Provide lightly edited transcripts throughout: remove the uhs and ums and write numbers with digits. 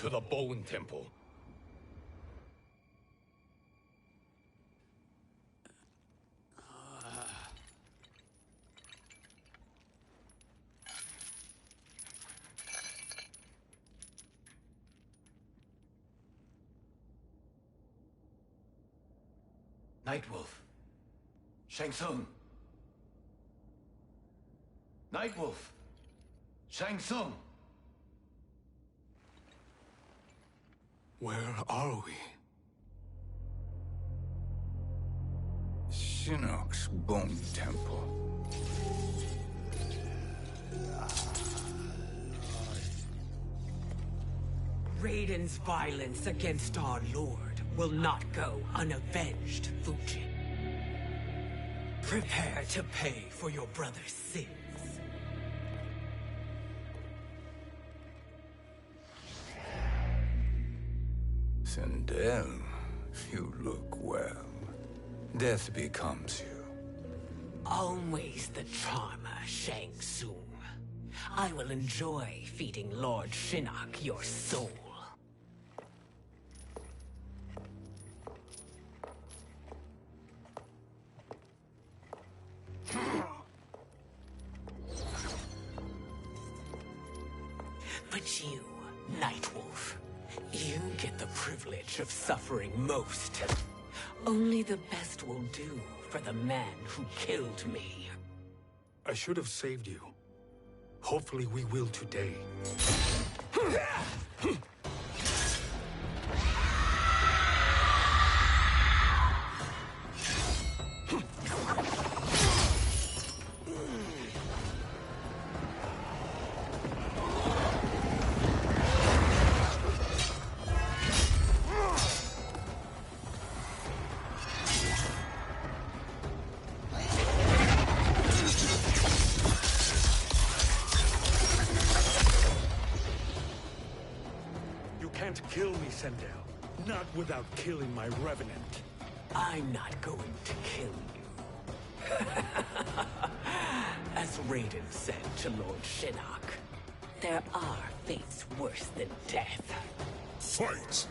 to the Bone Temple. Nightwolf. Shang Tsung. Nightwolf. Shang Tsung. Where are we? Shinnok's Bone Temple. Raiden's violence against our Lord will not go unavenged, Fujin. Prepare to pay for your brother's sins. Sindel, you look well. Death becomes you. Always the charmer, Shang Tsung. I will enjoy feeding Lord Shinnok your soul. But you, Nightwolf, you get the privilege of suffering most. Only the best will do for the man who killed me. I should have saved you. Hopefully we will today. Kill me, Sindel. Not without killing my revenant. I'm not going to kill you. As Raiden said to Lord Shinnok, there are fates worse than death. Fight!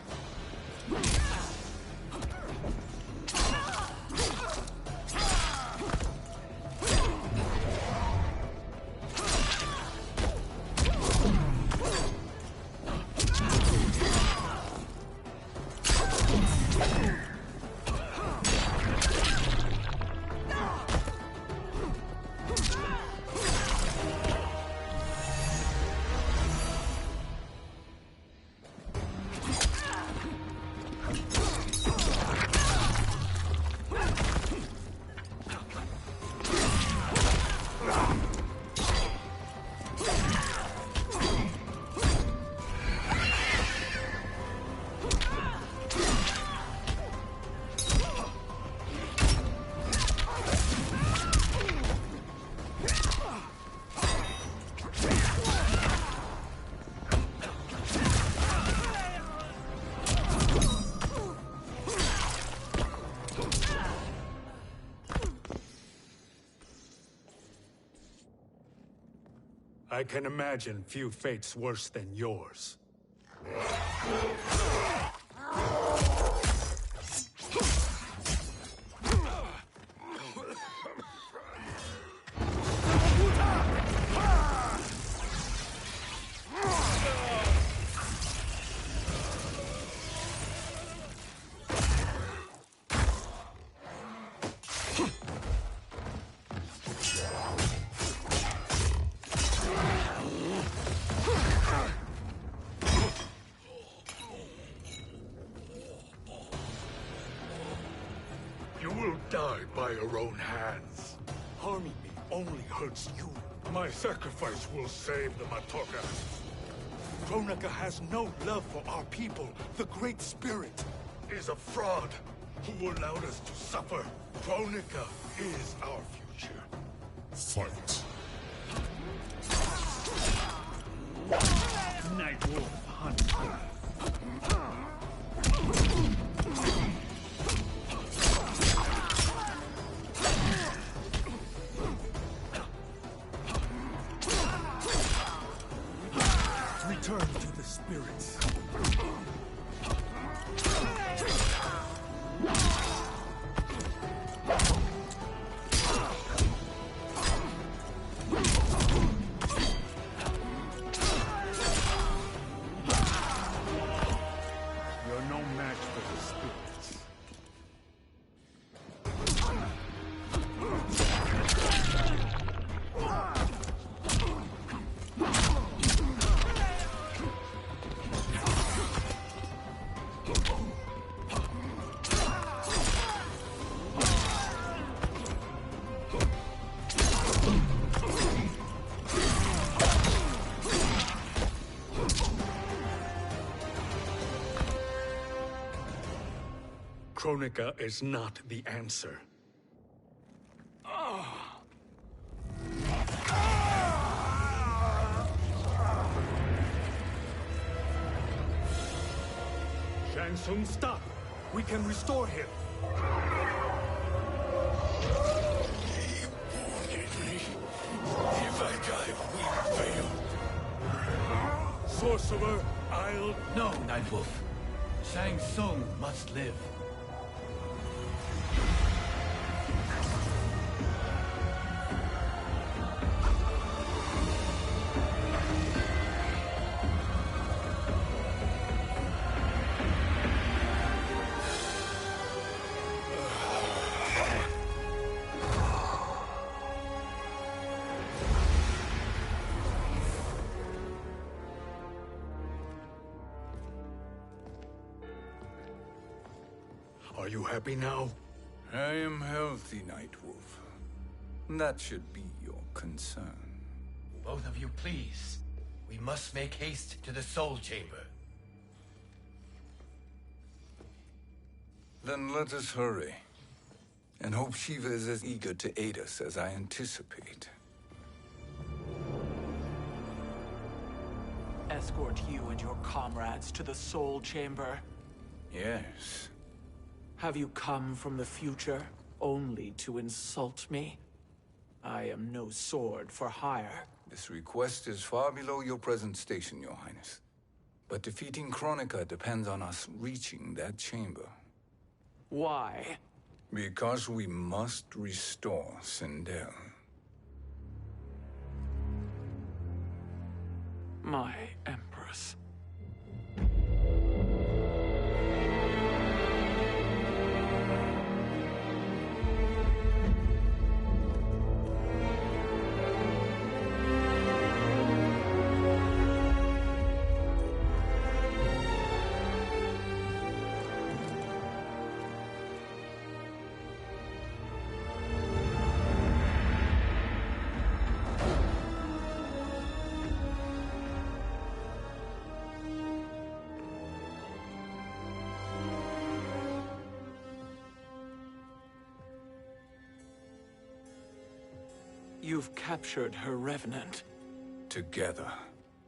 I can imagine few fates worse than yours. You will die by your own hands. Harming me only hurts you. My sacrifice will save the Matoka. Kronika has no love for our people. The Great Spirit is a fraud who allowed us to suffer. Kronika is our future. Fight. Nightwolf Hunter. Return to the spirits. Kronika is not the answer. Shang Tsung, stop! We can restore him! If I die, we fail. Sorcerer, I'll... No, Nightwolf. Shang Tsung must live. Are you happy now? I am healthy, Nightwolf. That should be your concern. Both of you, please. We must make haste to the Soul Chamber. Then let us hurry. And hope Shiva is as eager to aid us as I anticipate. Escort you and your comrades to the Soul Chamber. Yes. Have you come from the future only to insult me? I am no sword for hire. This request is far below your present station, Your Highness. But defeating Kronika depends on us reaching that chamber. Why? Because we must restore Sindel. My Empress. You've captured her revenant. Together,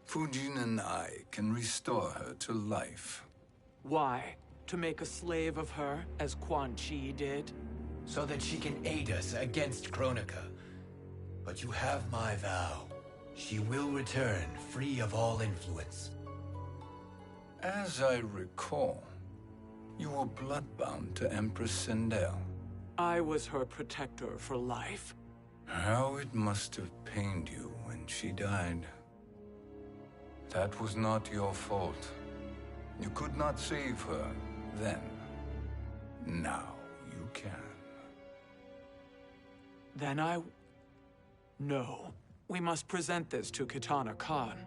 Fujin and I can restore her to life. Why? To make a slave of her, as Quan Chi did? So that she can aid us against Kronika. But you have my vow. She will return free of all influence. As I recall, you were bloodbound to Empress Sindel. I was her protector for life. How it must have pained you when she died. That was not your fault. You could not save her then. Now you can. Then No. We must present this to Kitana Khan.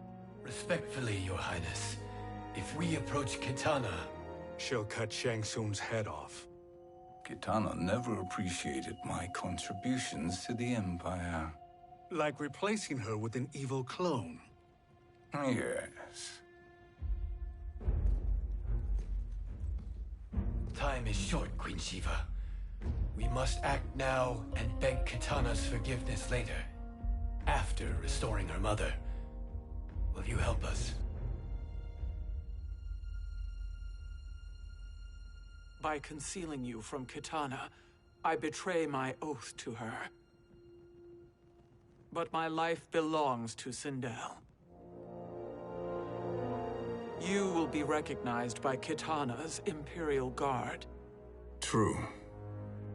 Respectfully, Your Highness. If we approach Kitana... She'll cut Shang Tsung's head off. Kitana never appreciated my contributions to the Empire. Like replacing her with an evil clone. Yes. Time is short, Queen Shiva. We must act now and beg Kitana's forgiveness later. After restoring her mother. Will you help us? By concealing you from Kitana, I betray my oath to her. But my life belongs to Sindel. You will be recognized by Kitana's Imperial Guard. True.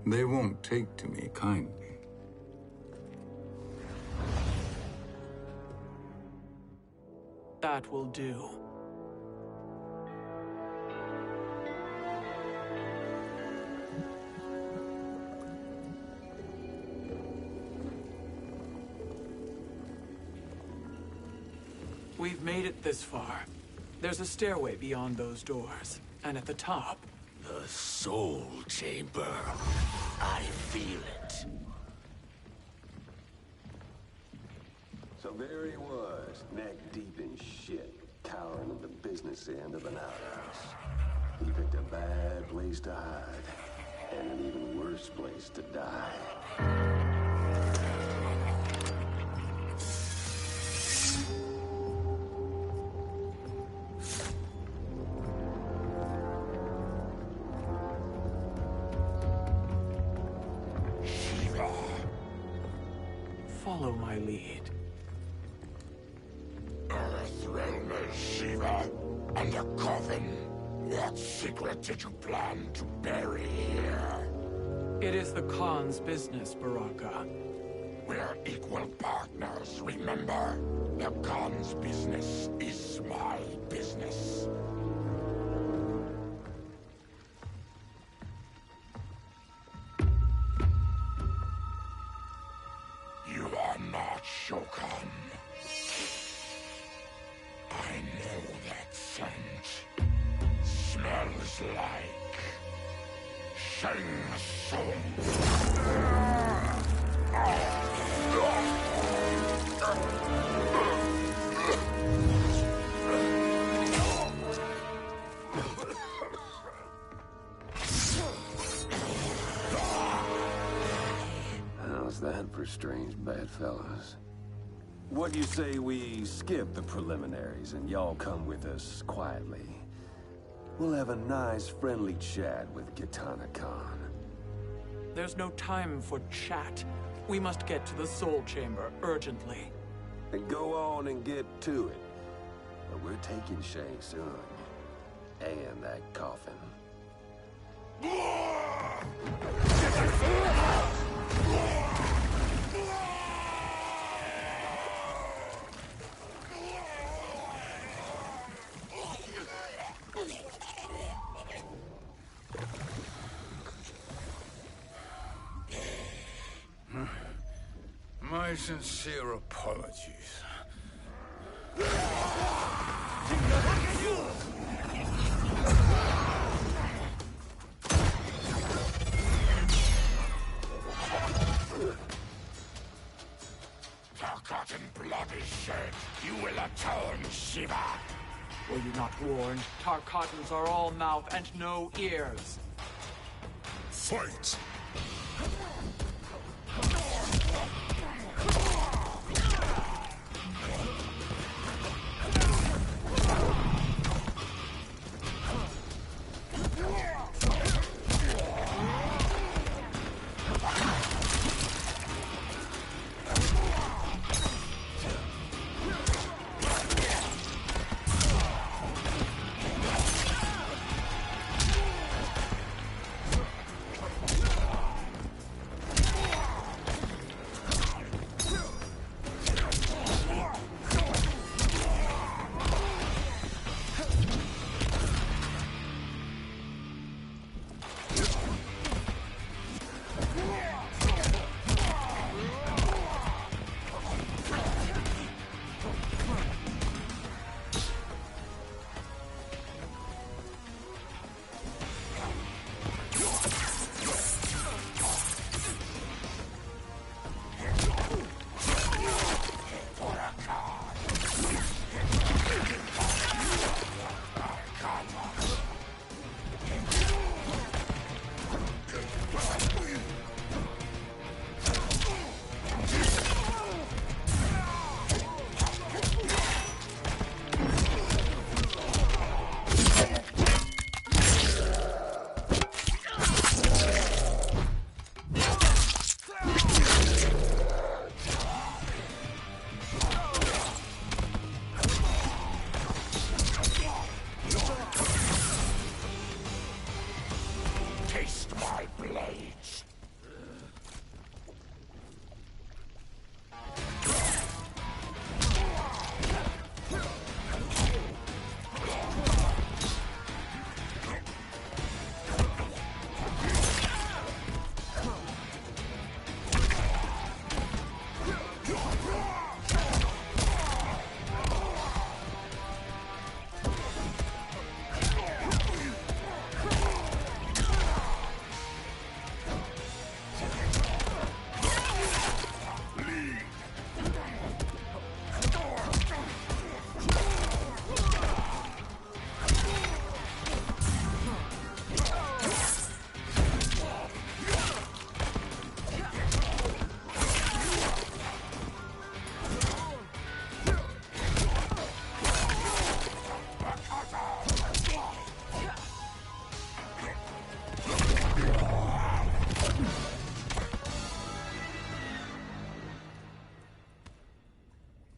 They won't take to me kindly. That will do. We've made it this far. There's a stairway beyond those doors, and at the top... The Soul Chamber. I feel it. So there he was, neck deep in shit, cowering at the business end of an outhouse. He picked a bad place to hide. And an even worse place to die. Follow my lead. Earthrealm is Shiva, and a coffin. What secret did you plan to bury here? It is the Khan's business, Baraka. We're equal partners, remember? The Khan's business is my business. You are not Shokan. I know that scent. Smells like Shang Tsung. How's that for strange bedfellows? What do you say we skip the preliminaries and y'all come with us quietly? We'll have a nice, friendly chat with Kitana Khan. There's no time for chat. We must get to the Soul Chamber urgently. And go on and get to it. But we're taking Shang Tsung. And that coffin. My sincere apologies. Forgotten blood is shed. You will atone, Shiva. Were you not warned? Tarkatans are all mouth and no ears. Fight!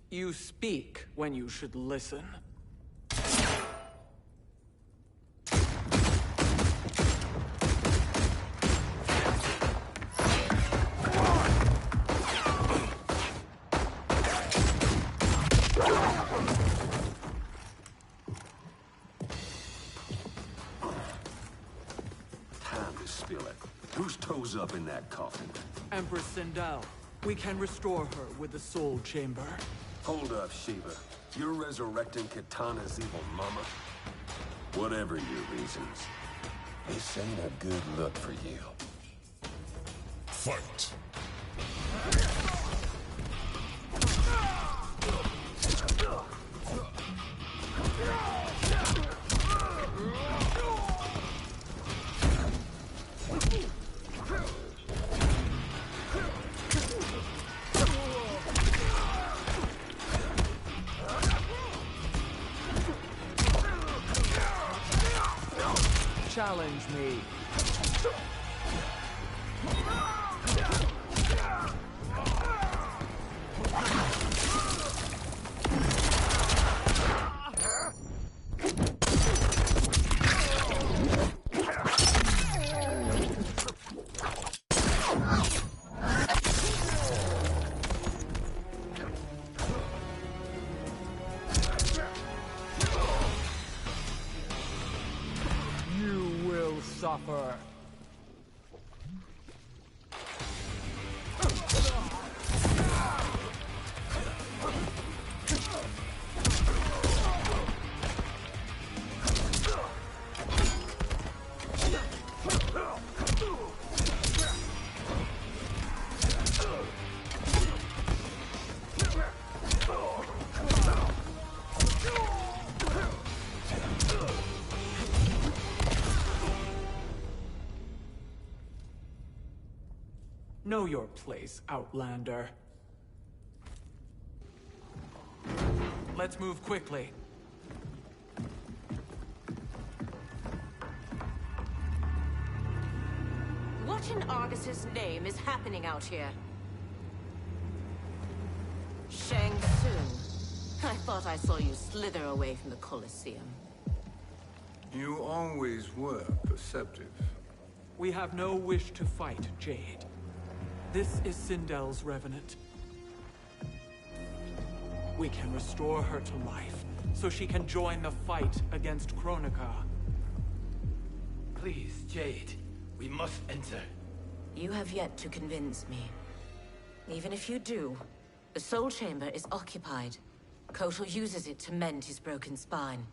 You speak when you should listen. Whose toes up in that coffin? Empress Sindel. We can restore her with the Soul Chamber. Hold up, Shiva. You're resurrecting Kitana's evil mama? Whatever your reasons, this ain't a good look for you. Fight! Challenge me. Suffer. Know your place, Outlander. Let's move quickly. What in Argus's name is happening out here? Shang Tsung. I thought I saw you slither away from the Colosseum. You always were perceptive. We have no wish to fight, Jade. This is Sindel's Revenant. We can restore her to life, so she can join the fight against Kronika. Please, Jade. We must enter. You have yet to convince me. Even if you do, the Soul Chamber is occupied. Kotal uses it to mend his broken spine.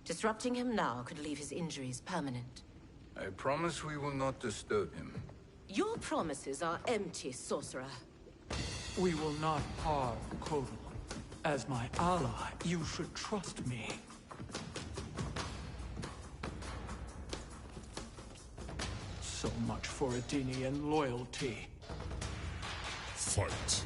Disrupting him now could leave his injuries permanent. I promise we will not disturb him. Your promises are empty, sorcerer. We will not harm Kotal. As my ally, you should trust me. So much for Adenian loyalty. Fight.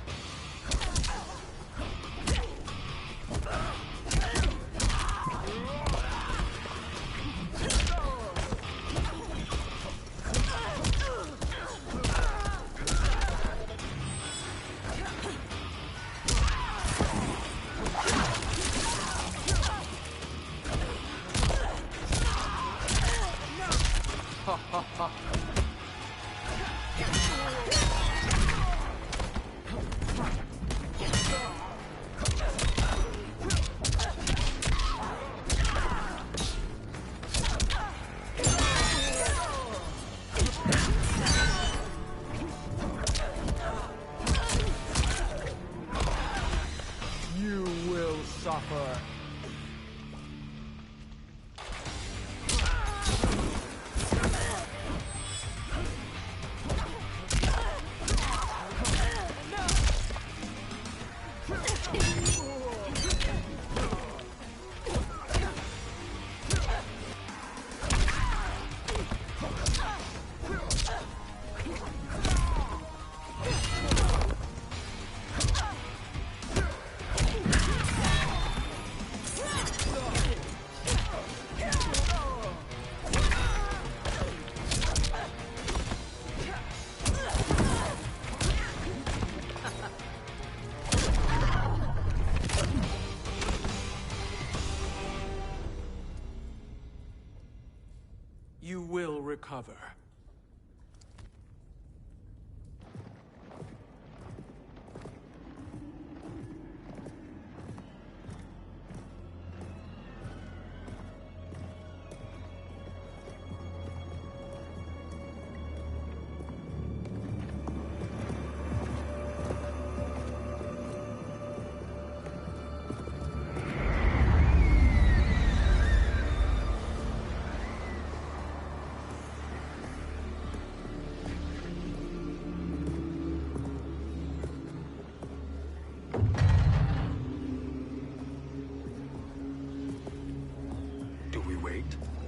You will suffer. recover.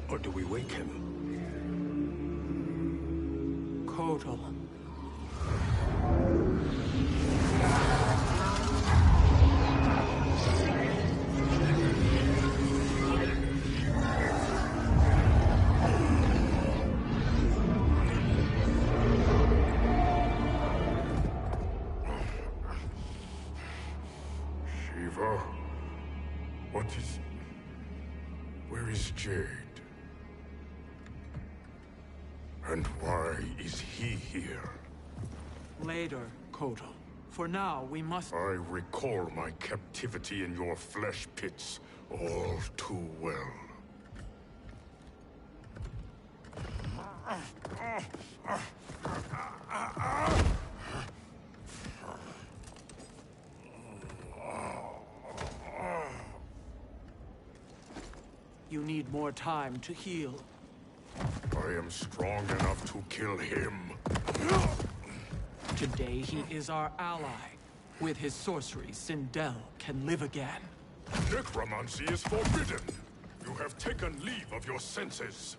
Or do we wake him? Kotal. Shiva? What is... Where is Jade? And why is he here? Later, Kotal. For now, we must... I recall my captivity in your flesh pits all too well. You need more time to heal. I am strong enough to kill him. Today, he is our ally. With his sorcery, Sindel can live again. Necromancy is forbidden. You have taken leave of your senses.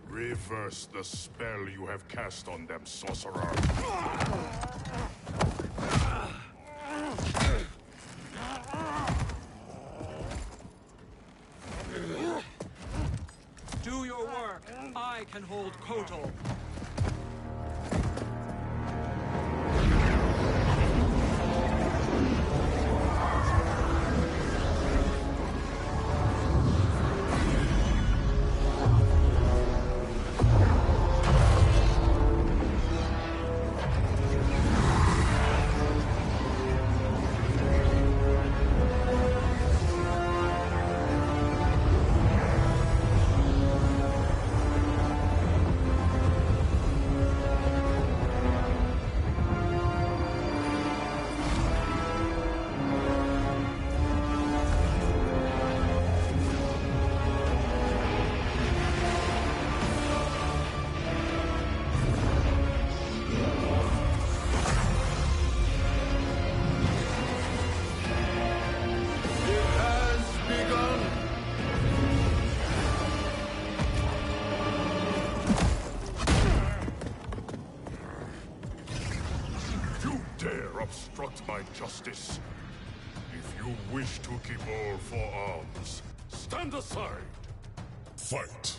Reverse the spell you have cast on them, sorcerer. Do your work. I can hold Kotal. Obstruct my justice. If you wish to keep all four arms, stand aside. Fight.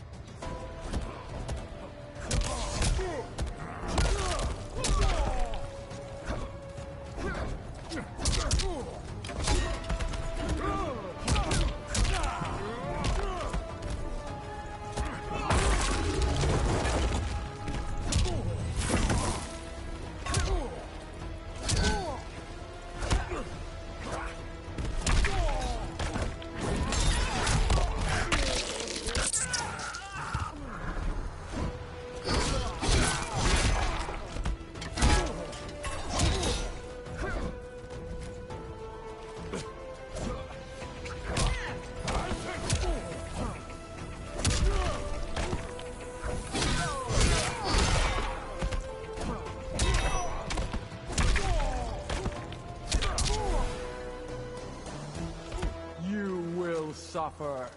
Suffer.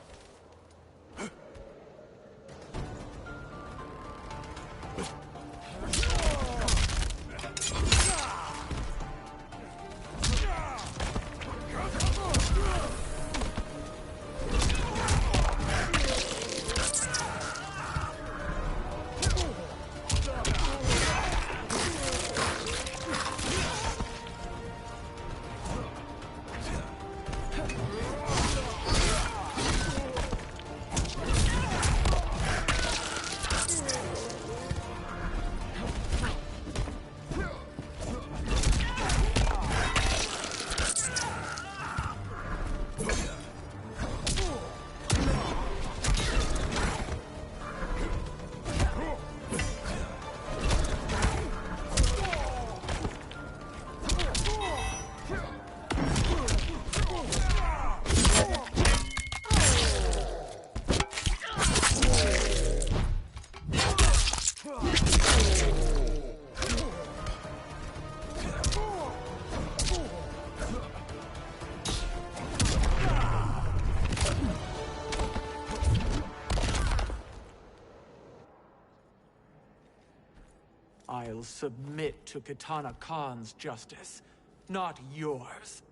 I'll submit to Kitana Khan's justice, not yours.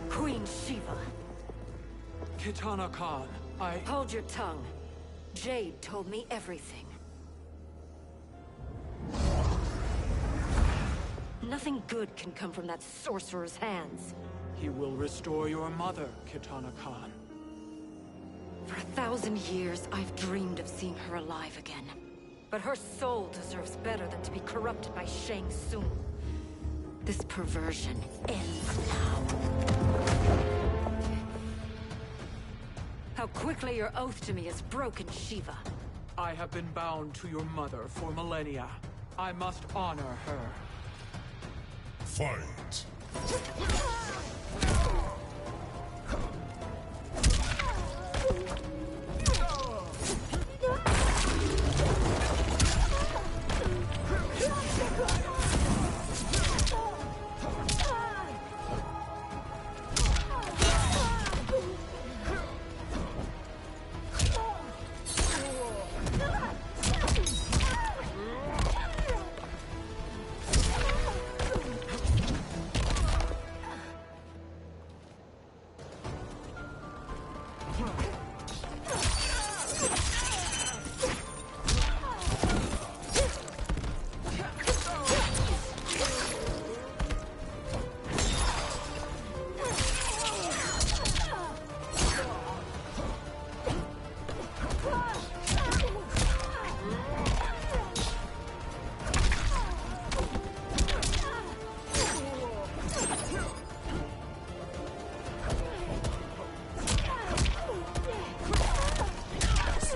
Queen Shiva. Kitana Khan, Hold your tongue. Jade told me everything. Nothing good can come from that sorcerer's hands. He will restore your mother, Kitana Khan. For 1,000 years, I've dreamed of seeing her alive again. But her soul deserves better than to be corrupted by Shang Tsung. This perversion ends now. How quickly your oath to me is broken, Shiva. I have been bound to your mother for millennia. I must honor her. Fight!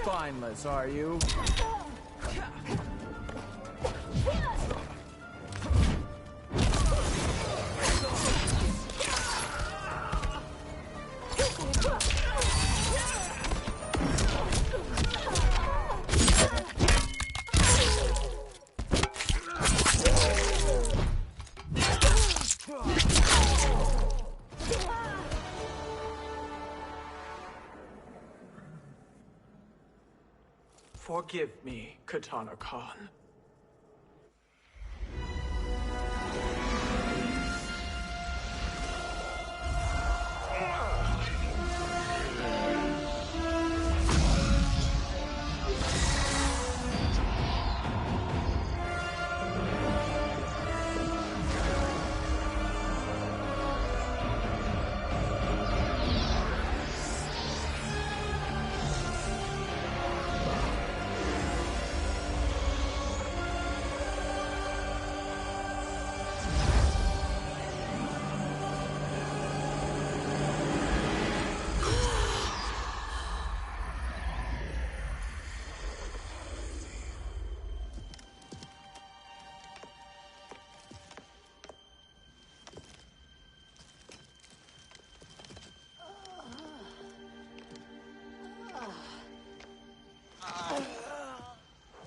Spineless, are you? Forgive me, Kitana Khan.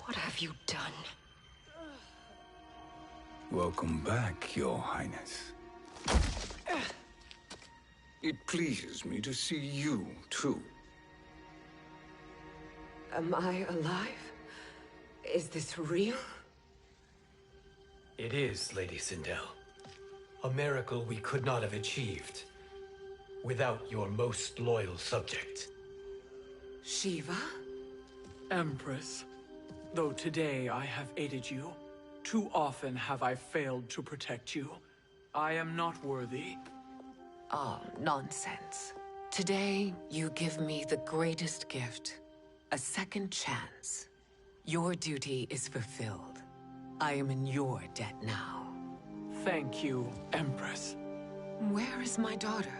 What have you done? Welcome back, Your Highness. It pleases me to see you, too. Am I alive? Is this real? It is, Lady Sindel. A miracle we could not have achieved without your most loyal subject. Shiva? Empress, though today I have aided you, too often have I failed to protect you. I am not worthy. Oh, nonsense. Today, you give me the greatest gift. A second chance. Your duty is fulfilled. I am in your debt now. Thank you, Empress. Where is my daughter?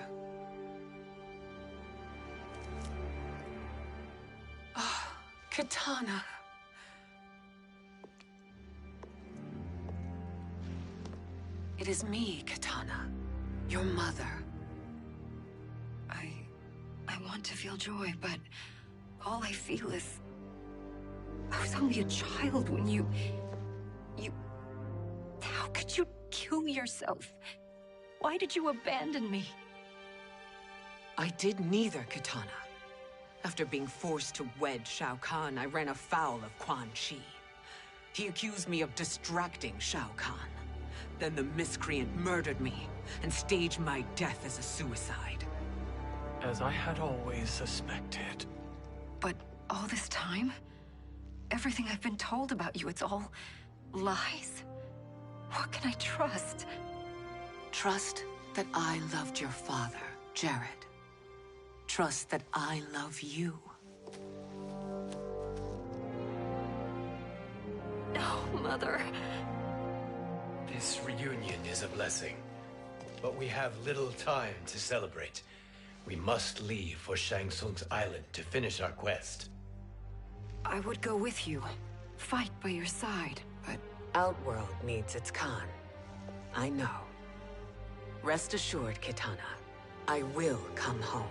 Ah, Kitana. It is me, Kitana. Your mother. I want to feel joy, but all I feel is I was only a child when you... How could you kill yourself? Why did you abandon me? I did neither, Kitana. After being forced to wed Shao Kahn, I ran afoul of Quan Chi. He accused me of distracting Shao Kahn. Then the miscreant murdered me and staged my death as a suicide. As I had always suspected. But all this time? Everything I've been told about you, it's all lies? What can I trust? Trust that I loved your father, Jared. Trust that I love you. No, Mother. This reunion is a blessing, but we have little time to celebrate. We must leave for Shang Tsung's island to finish our quest. I would go with you, fight by your side, but... Outworld needs its Khan. I know. Rest assured, Kitana. I will come home.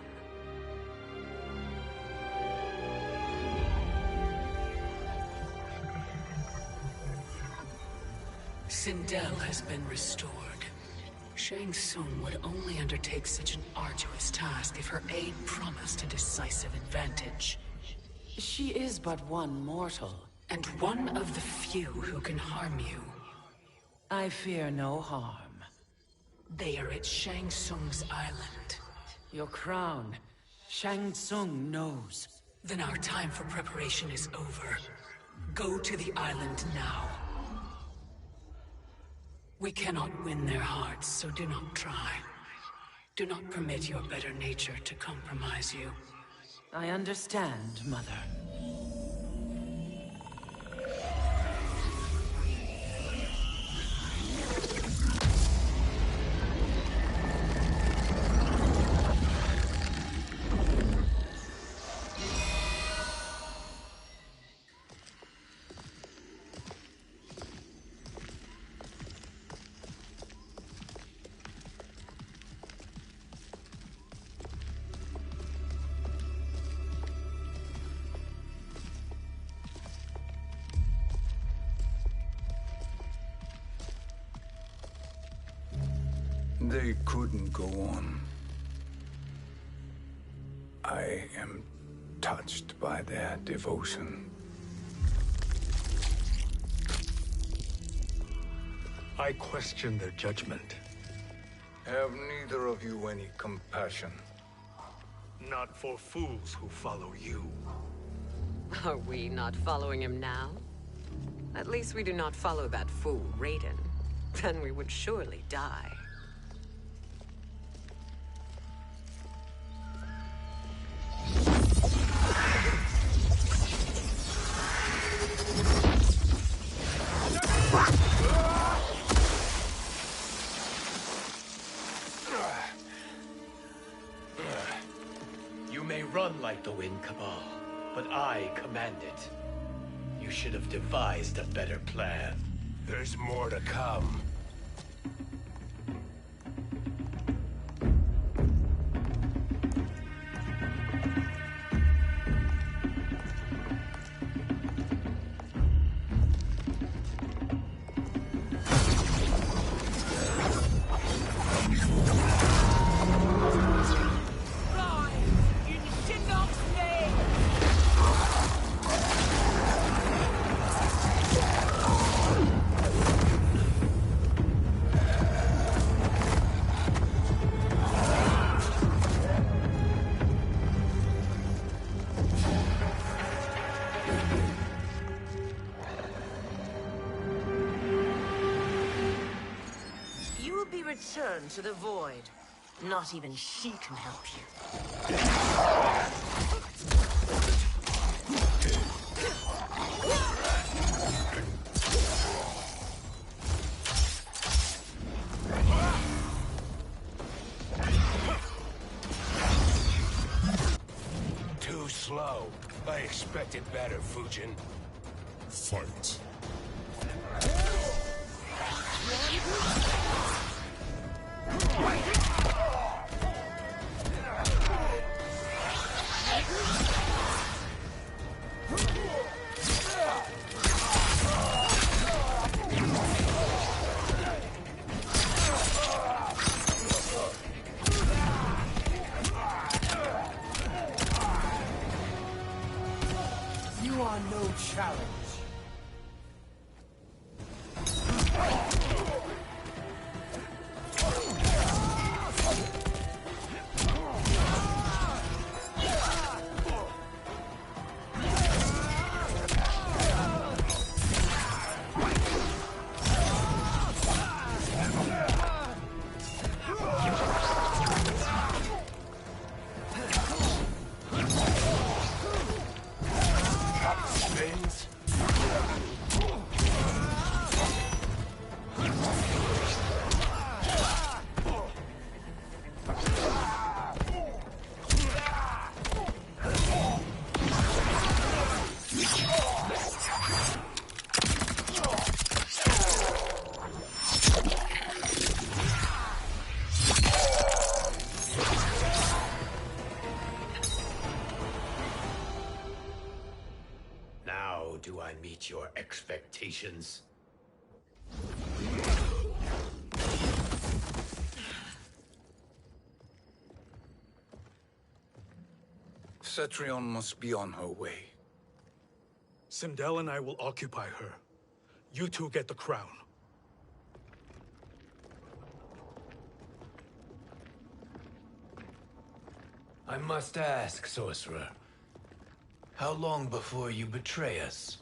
Sindel has been restored. Shang Tsung would only undertake such an arduous task if her aid promised a decisive advantage. She is but one mortal, and one of the few who can harm you. I fear no harm. They are at Shang Tsung's island. Your crown, Shang Tsung knows. Then our time for preparation is over. Go to the island now. We cannot win their hearts, so do not try. Do not permit your better nature to compromise you. I understand, Mother. They couldn't go on. I am touched by their devotion. I question their judgment. Have neither of you any compassion? Not for fools who follow you. Are we not following him now? At least we do not follow that fool, Raiden. Then we would surely die. You may run like the wind, Cabal, but I command it. You should have devised a better plan. There's more to come. Return to the void. Not even she can help you. Too slow. I expected better, Fujin. Fight. limitations. Cetrion must be on her way. Sindel and I will occupy her. You two get the crown. I must ask, sorcerer. How long before you betray us?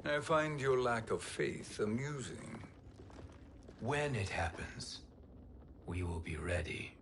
I find your lack of faith amusing. When it happens, we will be ready.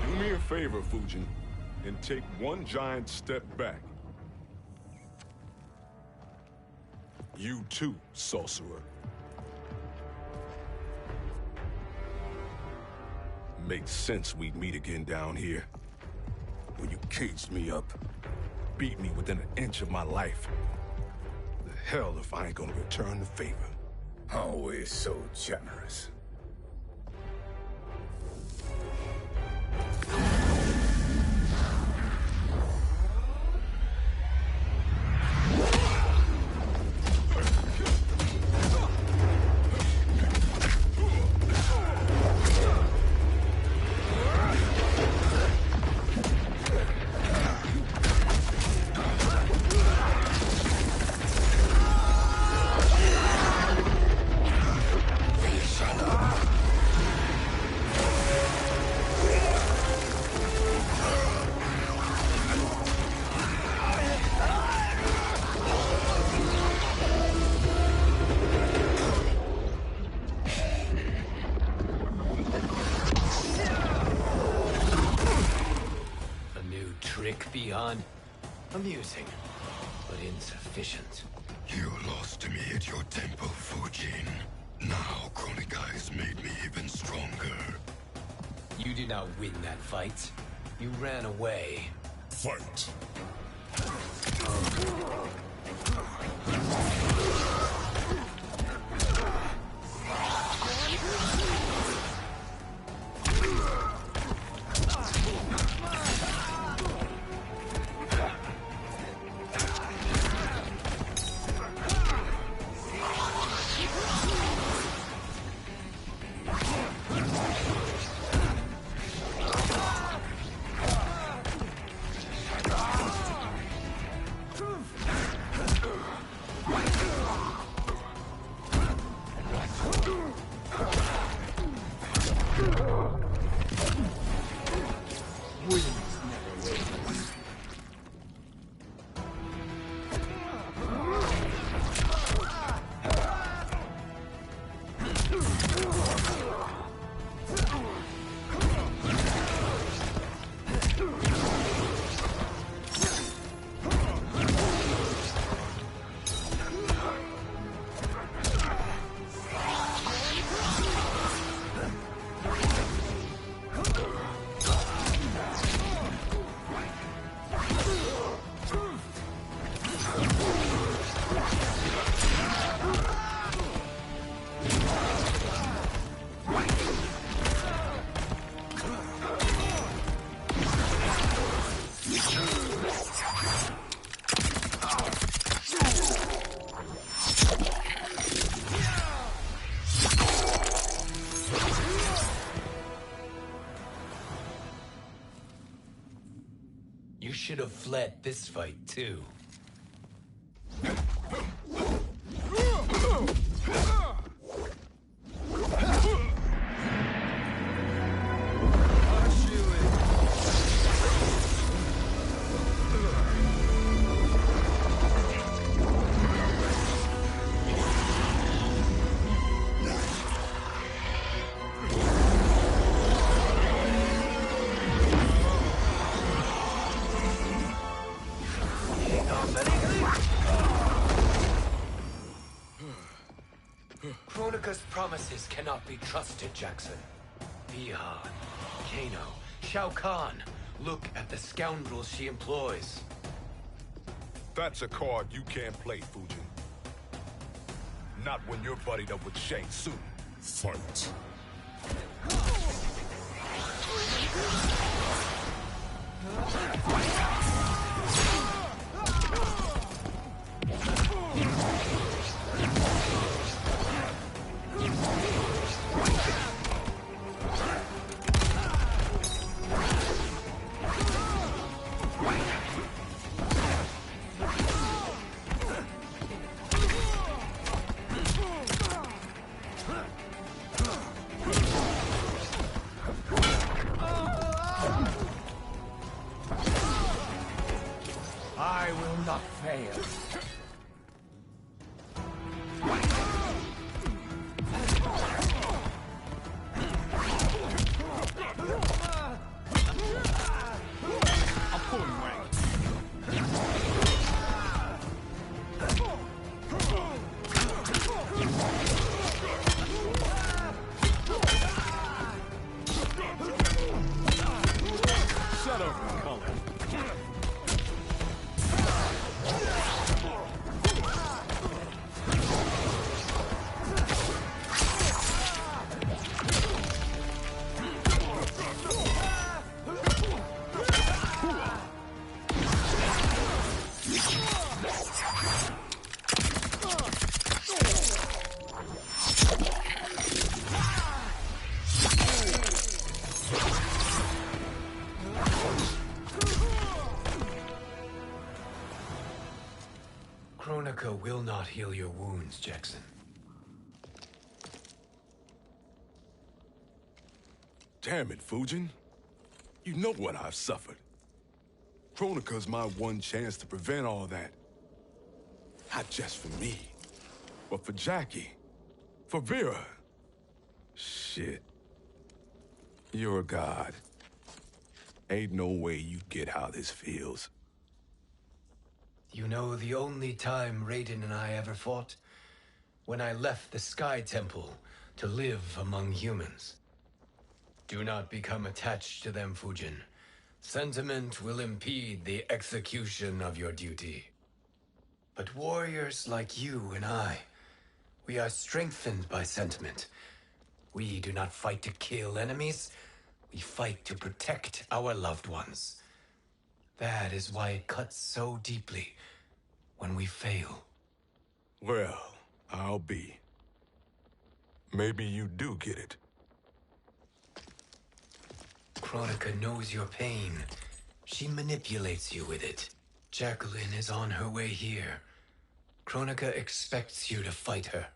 Do me a favor, Fujin, and take one giant step back. You too, sorcerer. Makes sense we'd meet again down here. When you caged me up, beat me within an inch of my life. The hell if I ain't gonna return the favor. Always so generous. Beyond amusing, but insufficient. You lost to me at your temple, Fujin. Now Kronika has made me even stronger. You did not win that fight. You ran away. Fight! You should have fled this fight, too. promises cannot be trusted, Jackson. Bihan, Kano, Shao Kahn. Look at the scoundrels she employs. That's a card you can't play, Fujin. Not when you're buddied up with Shang Tsung. Fight. I will not fail. I'm pulling rank. Shut up, Colin. Kronika will not heal your wounds, Jackson. Damn it, Fujin. You know what I've suffered. Kronika's my one chance to prevent all that. Not just for me, but for Jackie, for Vera. Shit. You're a god. Ain't no way you get how this feels. You know the only time Raiden and I ever fought? When I left the Sky Temple to live among humans. Do not become attached to them, Fujin. Sentiment will impede the execution of your duty. But warriors like you and I, we are strengthened by sentiment. We do not fight to kill enemies. We fight to protect our loved ones. That is why it cuts so deeply when we fail. Well, I'll be. Maybe you do get it. Kronika knows your pain. She manipulates you with it. Jacqueline is on her way here. Kronika expects you to fight her.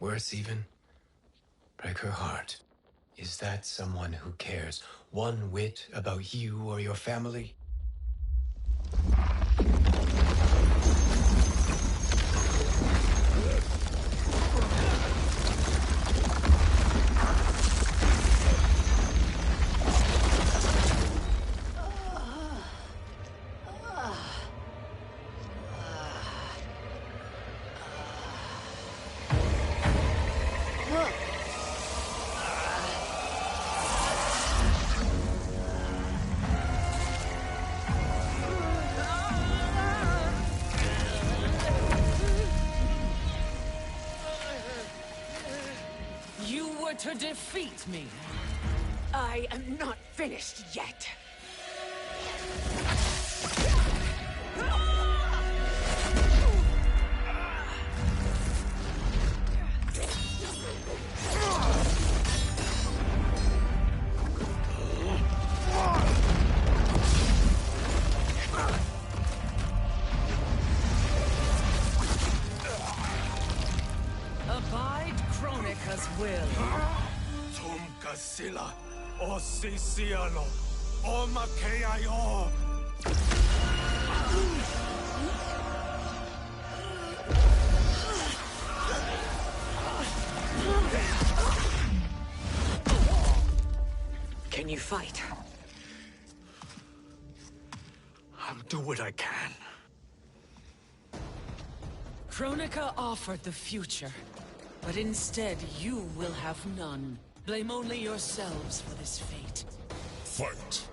Worse even, break her heart. Is that someone who cares one whit about you or your family? To defeat me. I am not finished yet. Abide Kronika's will. Sila, o Siciano, o Makeayo. Can you fight? I'll do what I can. Kronika offered the future. But instead, you will have none. Blame only yourselves for this fate. Fight!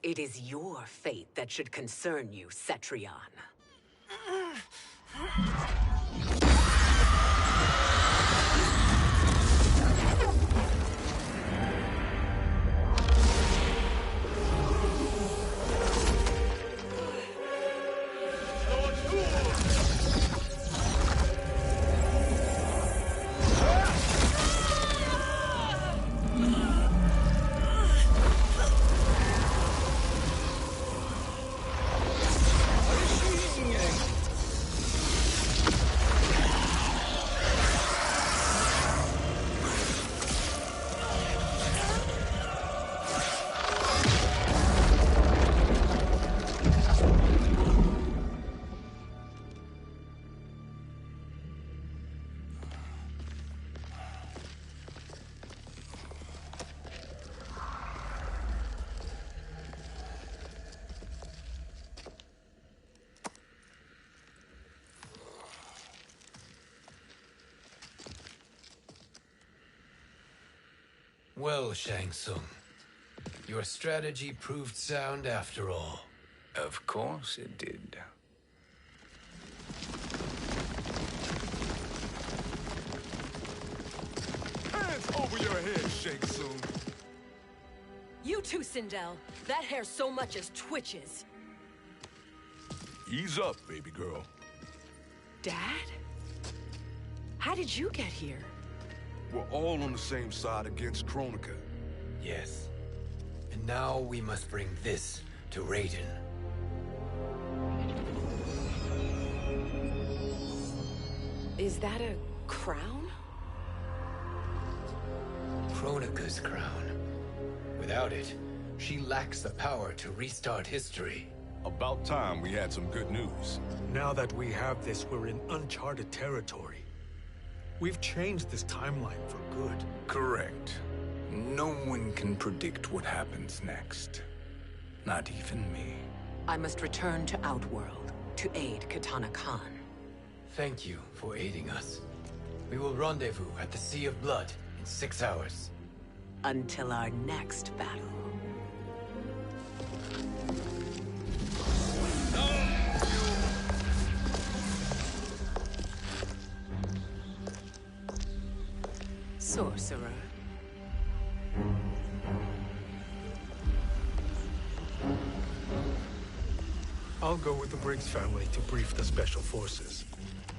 It is your fate that should concern you, Cetrion. Well, Shang Tsung, your strategy proved sound after all. Of course it did. Hands over your head, Shang Tsung. You too, Sindel. That hair so much as twitches. Ease up, baby girl. Dad? How did you get here? We're all on the same side against Kronika. Yes. And now we must bring this to Raiden. Is that a crown? Kronika's crown. Without it, she lacks the power to restart history. About time we had some good news. Now that we have this, we're in uncharted territory. We've changed this timeline for good. Correct. No one can predict what happens next. Not even me. I must return to Outworld to aid Katana Khan. Thank you for aiding us. We will rendezvous at the Sea of Blood in 6 hours. Until our next battle. Sorcerer. I'll go with the Briggs family to brief the Special Forces.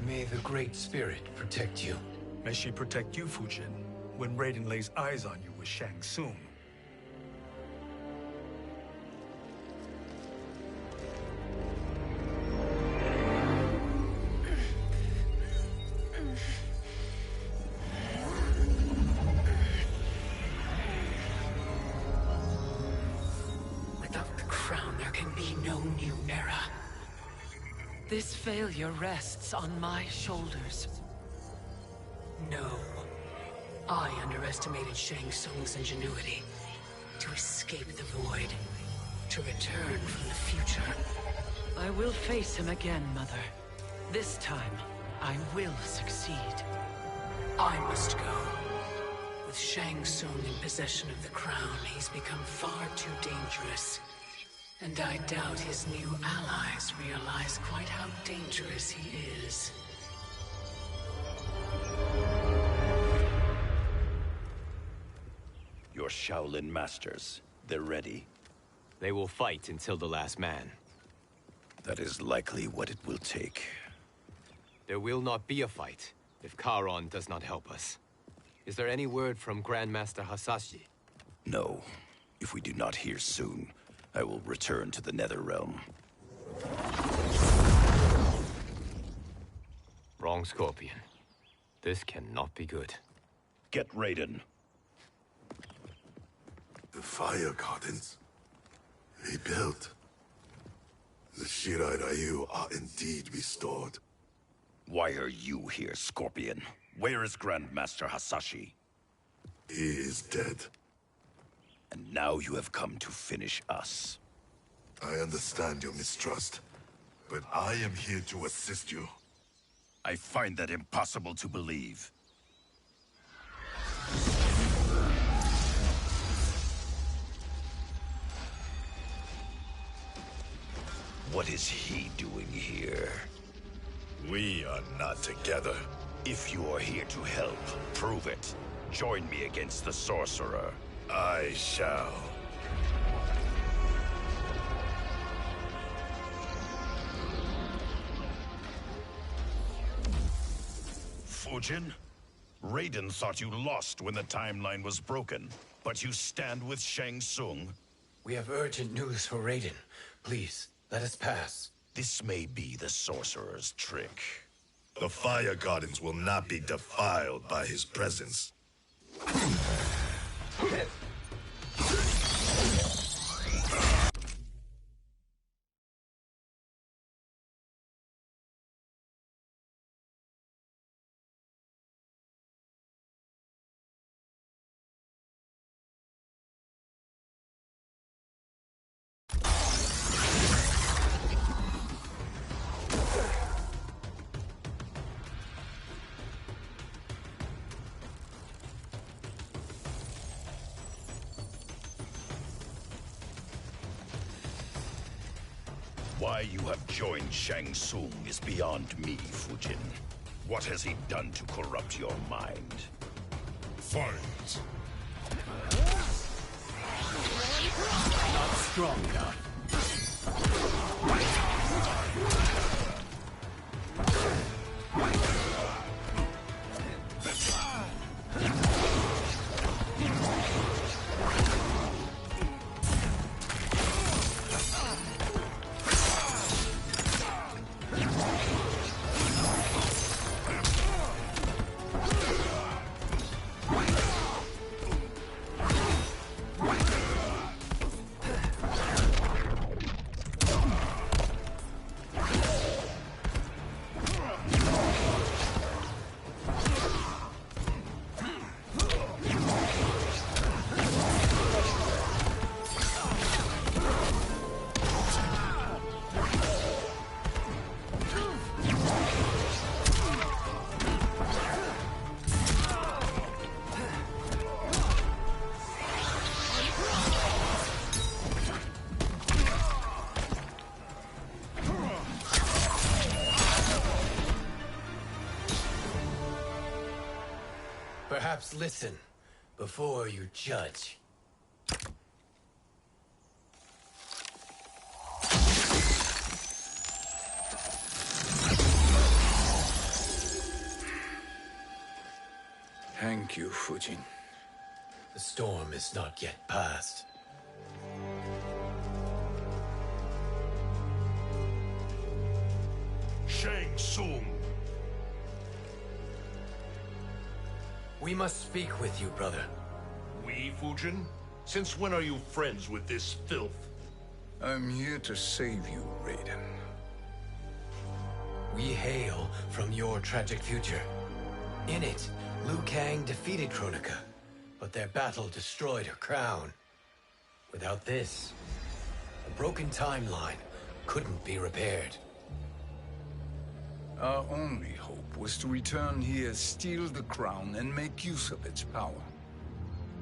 May the Great Spirit protect you. May she protect you, Fujin, when Raiden lays eyes on you with Shang Tsung. This failure rests on my shoulders. No. I underestimated Shang Tsung's ingenuity. To escape the void. To return from the future. I will face him again, Mother. This time, I will succeed. I must go. With Shang Tsung in possession of the crown, he's become far too dangerous. And I doubt his new allies realize quite how dangerous he is. Your Shaolin masters, they're ready. They will fight until the last man. That is likely what it will take. There will not be a fight if Charon does not help us. Is there any word from Grandmaster Hasashi? No. If we do not hear soon, I will return to the Netherrealm. Wrong, Scorpion. This cannot be good. Get Raiden. The Fire Gardens? Rebuilt. The Shirai Ryu are indeed restored. Why are you here, Scorpion? Where is Grandmaster Hasashi? He is dead. And now you have come to finish us. I understand your mistrust, but I am here to assist you. I find that impossible to believe. What is he doing here? We are not together. If you are here to help, prove it. Join me against the sorcerer. I shall. Fujin? Raiden thought you lost when the timeline was broken, but you stand with Shang Tsung. We have urgent news for Raiden. Please, let us pass. This may be the sorcerer's trick. The Fire Gardens will not be defiled by his presence. Why you have joined Shang Tsung is beyond me, Fujin. What has he done to corrupt your mind? Fight! Not strong enough. Perhaps listen before you judge. Thank you, Fujin. The storm is not yet past. Shang Tsung! We must speak with you, brother. We, Fujin? Since when are you friends with this filth? I'm here to save you, Raiden. We hail from your tragic future. In it, Liu Kang defeated Kronika, but their battle destroyed her crown. Without this, a broken timeline couldn't be repaired. Our only hope was to return here, steal the crown, and make use of its power.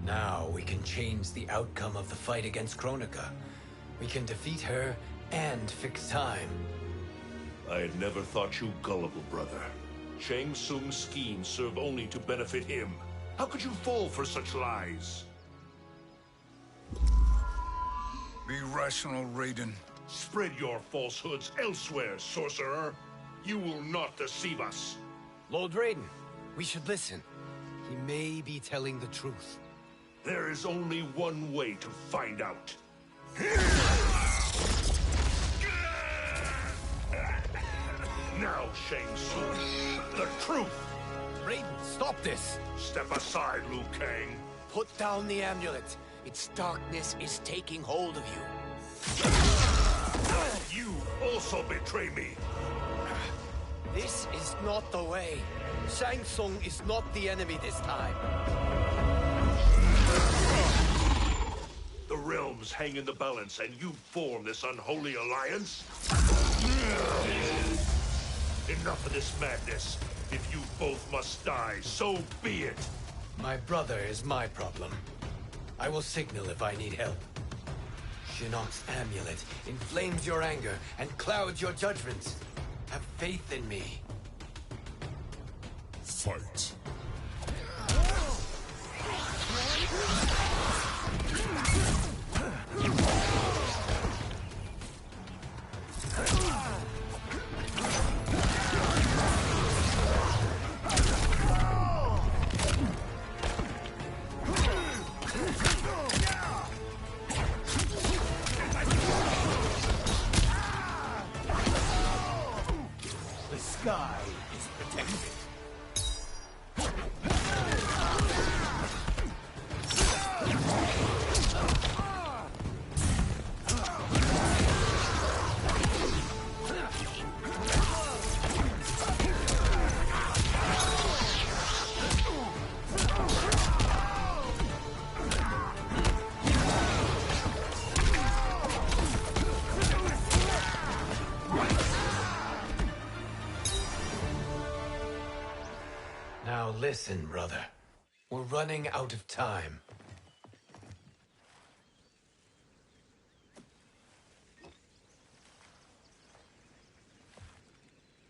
Now we can change the outcome of the fight against Kronika. We can defeat her and fix time. I had never thought you gullible, brother. Shang Tsung's schemes serve only to benefit him. How could you fall for such lies? Be rational, Raiden. Spread your falsehoods elsewhere, sorcerer. You will not deceive us. Lord Raiden, we should listen. He may be telling the truth. There is only one way to find out. Now, Shang Tsung, the truth! Raiden, stop this! Step aside, Liu Kang. Put down the amulet. Its darkness is taking hold of you. You also betray me. This is not the way. Shang Tsung is not the enemy this time. The realms hang in the balance, and you form this unholy alliance? Enough of this madness. If you both must die, so be it. My brother is my problem. I will signal if I need help. Shinnok's amulet inflames your anger and clouds your judgments. Have faith in me. Fight. The sky is protected. Now listen, brother. We're running out of time.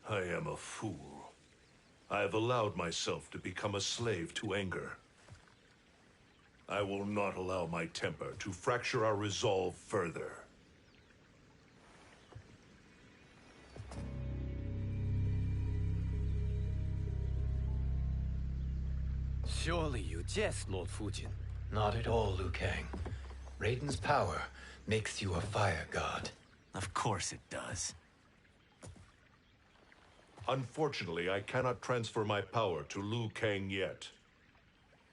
I am a fool. I have allowed myself to become a slave to anger. I will not allow my temper to fracture our resolve further. Surely you jest, Lord Fujin. Not at all, Liu Kang. Raiden's power makes you a fire god. Of course it does. Unfortunately, I cannot transfer my power to Liu Kang yet.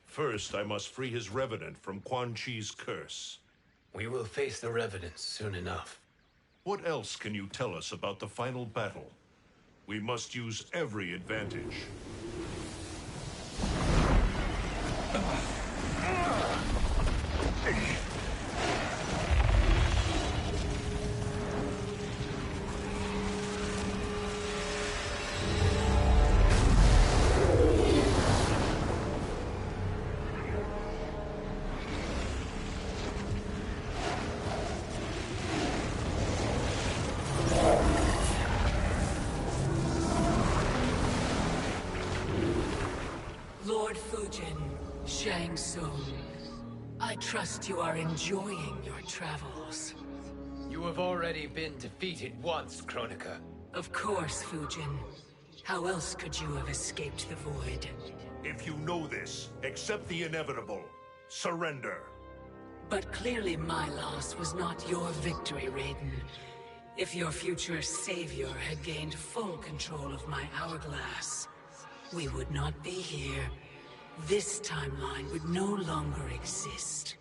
First, I must free his Revenant from Quan Chi's curse. We will face the Revenants soon enough. What else can you tell us about the final battle? We must use every advantage. Lord Fujin, Shang Tsung, I trust you are enjoying your travels. You have already been defeated once, Kronika. Of course, Fujin. How else could you have escaped the void? If you know this, accept the inevitable. Surrender. But clearly my loss was not your victory, Raiden. If your future savior had gained full control of my hourglass, we would not be here. This timeline would no longer exist.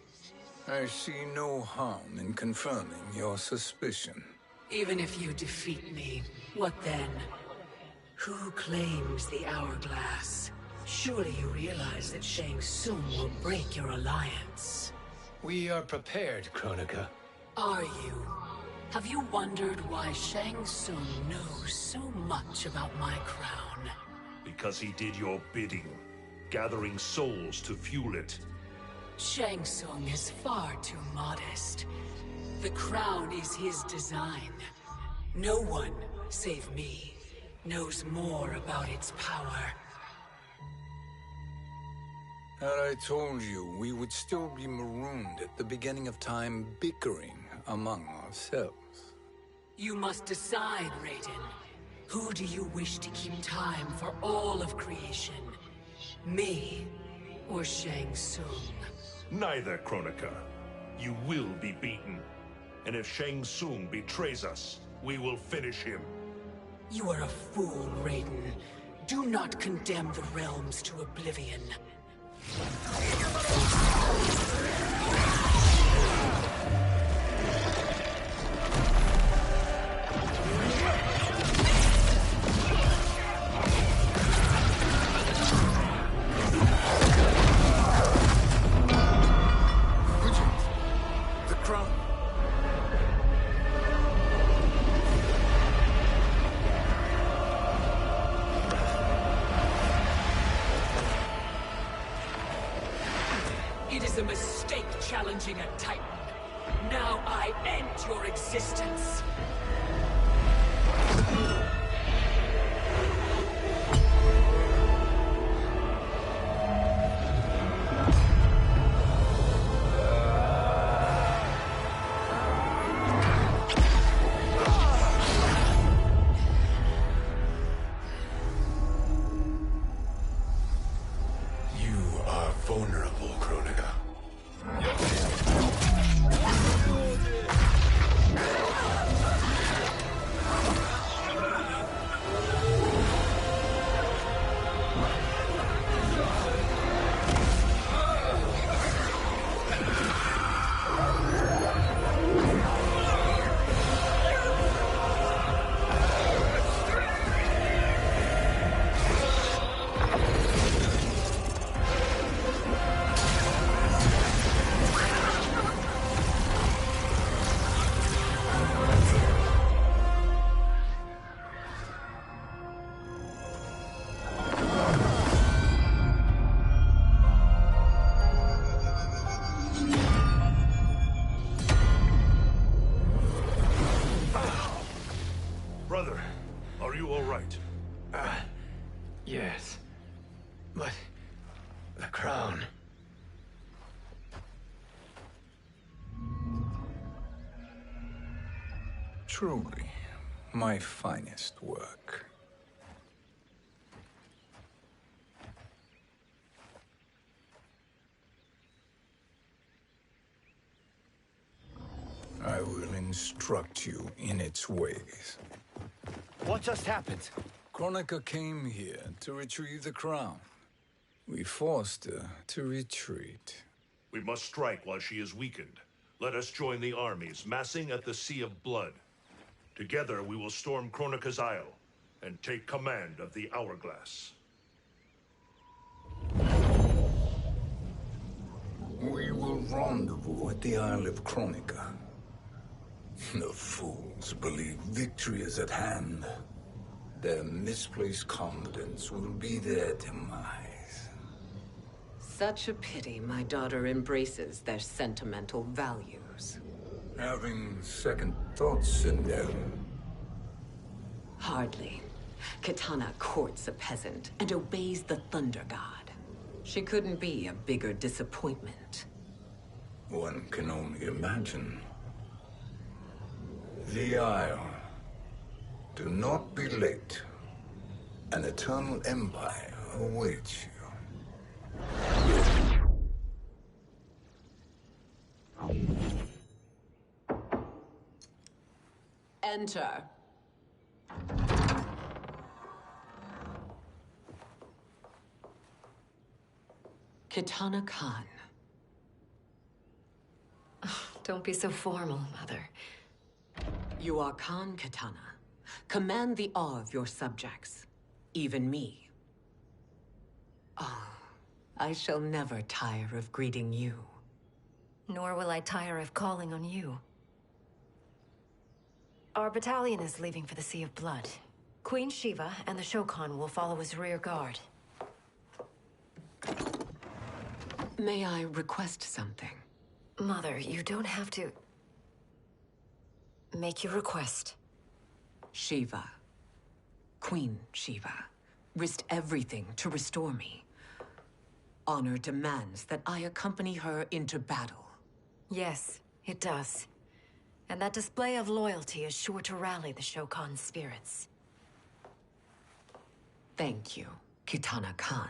I see no harm in confirming your suspicion. Even if you defeat me, what then? Who claims the hourglass? Surely you realize that Shang Tsung will break your alliance. We are prepared, Kronika. Are you? Have you wondered why Shang Tsung knows so much about my crown? Because he did your bidding, gathering souls to fuel it. Shang Tsung is far too modest. The crown is his design. No one, save me, knows more about its power. Had I told you, we would still be marooned at the beginning of time, bickering among ourselves. You must decide, Raiden. Who do you wish to keep time for all of creation? Me or Shang Tsung? Neither, Kronika. You will be beaten. And if Shang Tsung betrays us, we will finish him. You are a fool, Raiden. Do not condemn the realms to oblivion. The crown. It is a mistake challenging a Titan. Now I end your existence. You are vulnerable, Kronika. Brother, are you all right? Yes. But the crown. Truly, my finest work. I will instruct you in its ways. What just happened? Kronika came here to retrieve the crown. We forced her to retreat. We must strike while she is weakened. Let us join the armies, massing at the Sea of Blood. Together we will storm Kronika's Isle and take command of the Hourglass. We will rendezvous at the Isle of Kronika. The fools believe victory is at hand. Their misplaced confidence will be their demise. Such a pity my daughter embraces their sentimental values. Having second thoughts in them. Hardly. Kitana courts a peasant and obeys the Thunder God. She couldn't be a bigger disappointment. One can only imagine. The Isle. Do not be late. An eternal empire awaits you. Enter. Kitana Khan. Don't be so formal, Mother. You are Khan Kitana. Command the awe of your subjects, even me. Oh, I shall never tire of greeting you. Nor will I tire of calling on you. Our battalion is leaving for the Sea of Blood. Queen Shiva and the Shokan will follow as rear guard. May I request something? Mother, you don't have to... make your request. Shiva, Queen Shiva, risked everything to restore me. Honor demands that I accompany her into battle. Yes, it does. And that display of loyalty is sure to rally the Shokan's spirits. Thank you, Kitana Khan.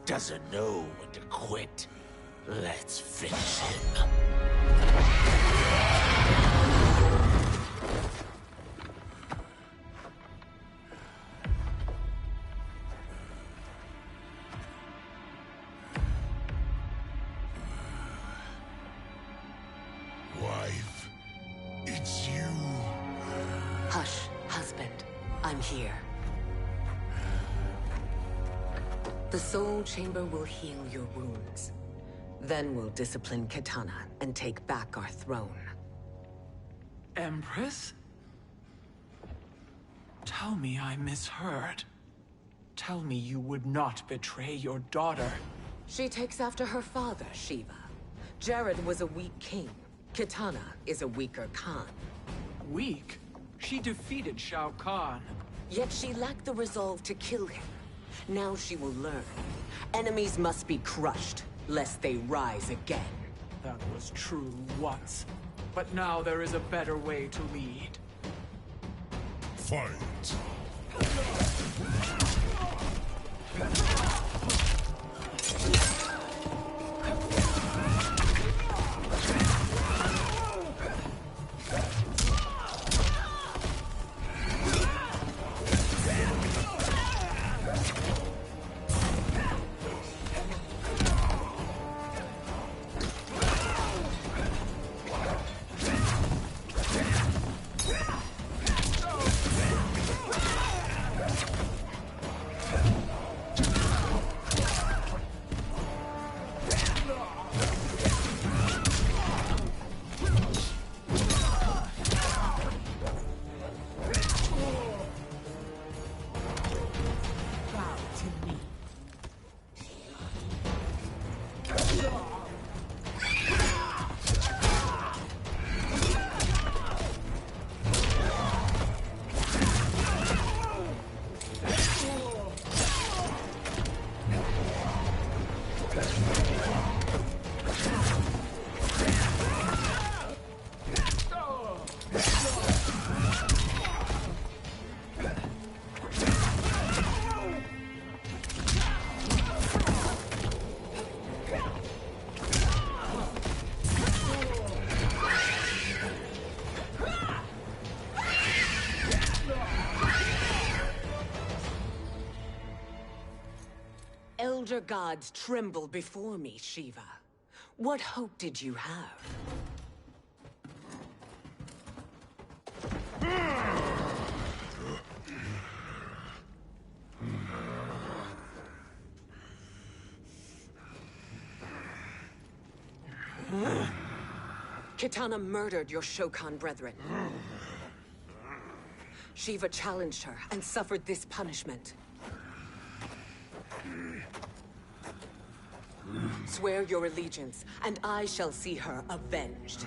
Doesn't know when to quit. Let's finish him. Wife, it's you. Hush, husband. I'm here. The Soul Chamber will heal your wounds. Then we'll discipline Kitana and take back our throne. Empress? Tell me I misheard. Tell me you would not betray your daughter. She takes after her father, Shiva. Jared was a weak king. Kitana is a weaker Khan. Weak? She defeated Shao Kahn. Yet she lacked the resolve to kill him. Now she will learn. Enemies must be crushed, lest they rise again. That was true once. But now there is a better way to lead. Fight. Elder gods tremble before me, Shiva. What hope did you have? Kitana murdered your Shokan brethren. Shiva challenged her and suffered this punishment. Swear your allegiance, and I shall see her avenged.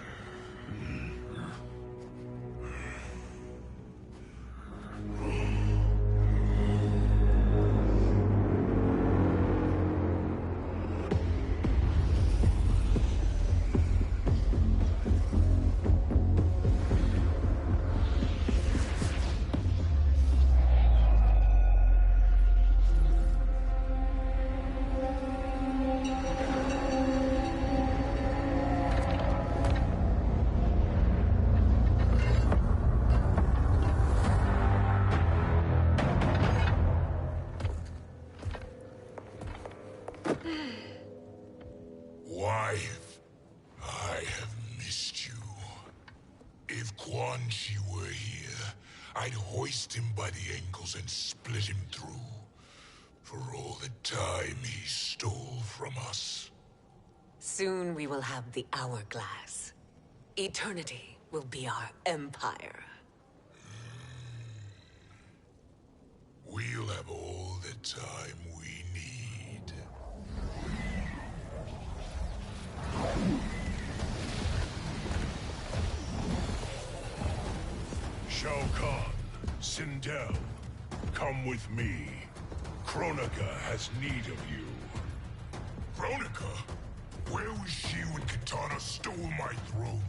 hoist him by the ankles and split him through. For all the time he stole from us. Soon we will have the hourglass. Eternity will be our empire. We'll have all the time we need. Shao Kahn, Sindel, come with me. Kronika has need of you. Kronika? Where was she when Katana stole my throne?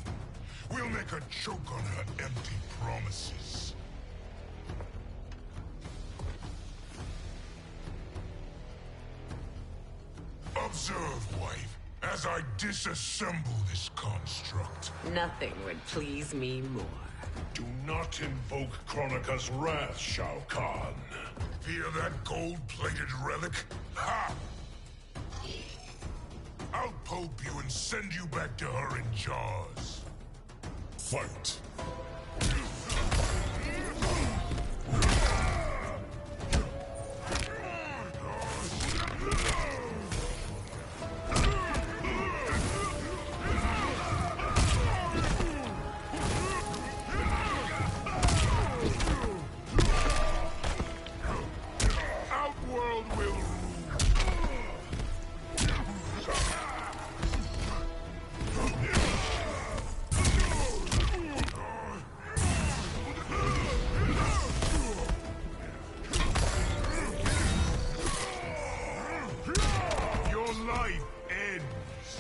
We'll make her choke on her empty promises. Observe, wife, as I disassemble this construct. Nothing would please me more. Do not invoke Kronika's wrath, Shao Kahn. Fear that gold-plated relic? Ha! I'll pulp you and send you back to her in jars. Fight. Outworld will rule. Your life ends.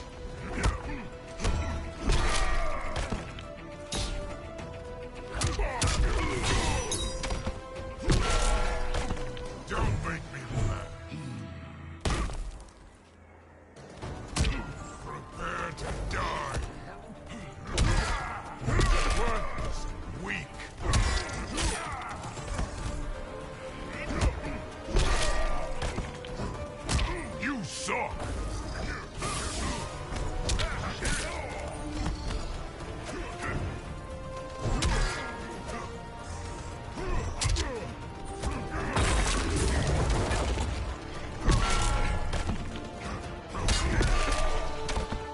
Don't make me laugh. Prepare to die. Worthless, weak. You suck.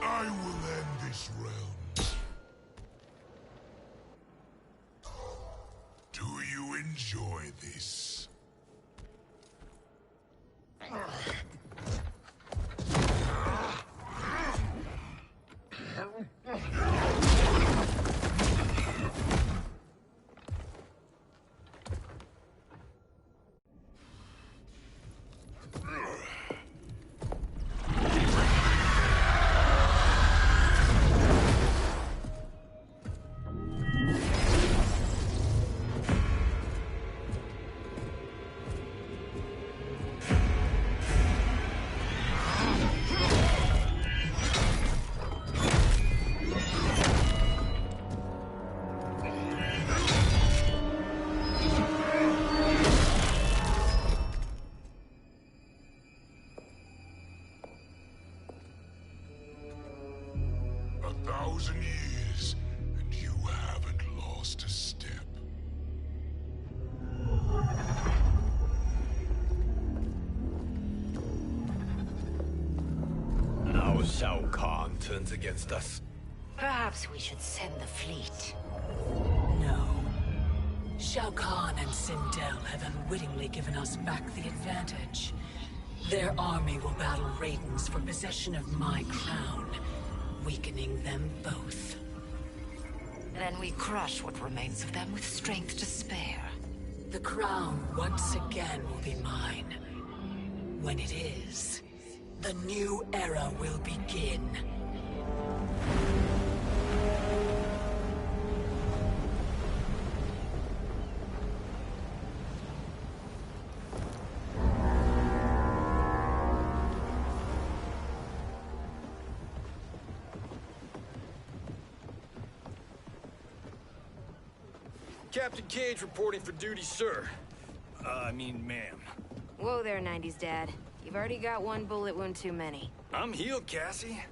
I will end this realm. Do you enjoy this? years, and you haven't lost a step. Now Shao Kahn turns against us. Perhaps we should send the fleet. No. Shao Kahn and Sindel have unwittingly given us back the advantage. Their army will battle Raidens for possession of my crown, weakening them both. Then we crush what remains of them with strength to spare. The crown once again will be mine. When it is, the new era will begin. Captain Cage reporting for duty, sir. Ma'am. Whoa there, 90s dad. You've already got one bullet wound too many. I'm healed, Cassie.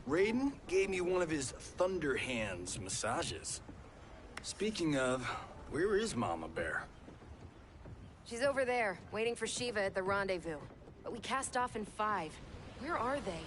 Raiden gave me one of his Thunder Hands massages. Speaking of, where is Mama Bear? She's over there, waiting for Shiva at the rendezvous. But we cast off in 5. Where are they?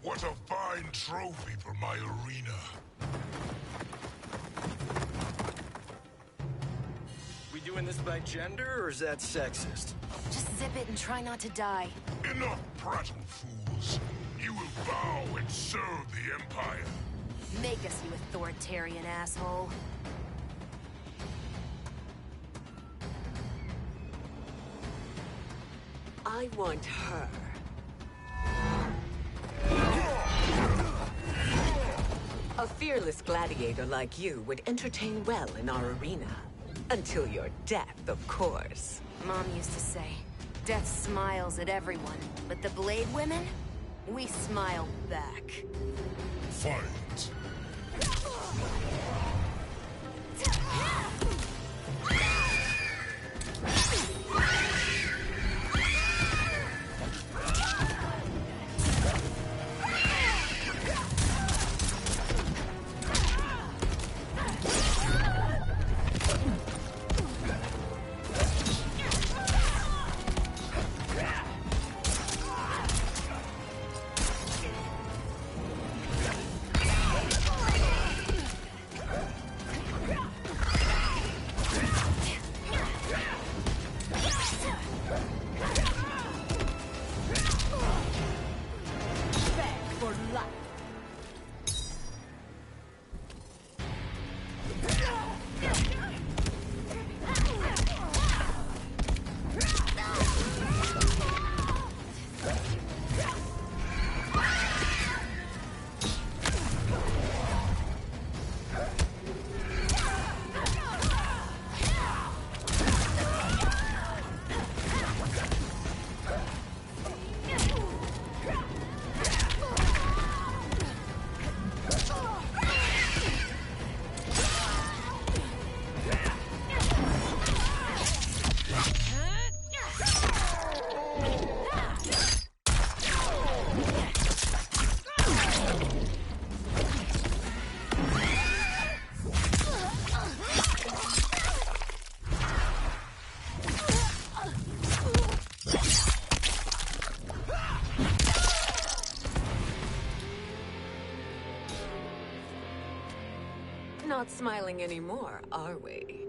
What a fine trophy for my arena. We doing this by gender, or is that sexist? Just zip it and try not to die. Enough prattle, fools. You will bow and serve the Empire. Make us, you authoritarian asshole. I want her. A fearless gladiator like you would entertain well in our arena. Until your death, of course. Mom used to say, death smiles at everyone, but the Blade women, we smile back. Fight. Not smiling anymore, are we?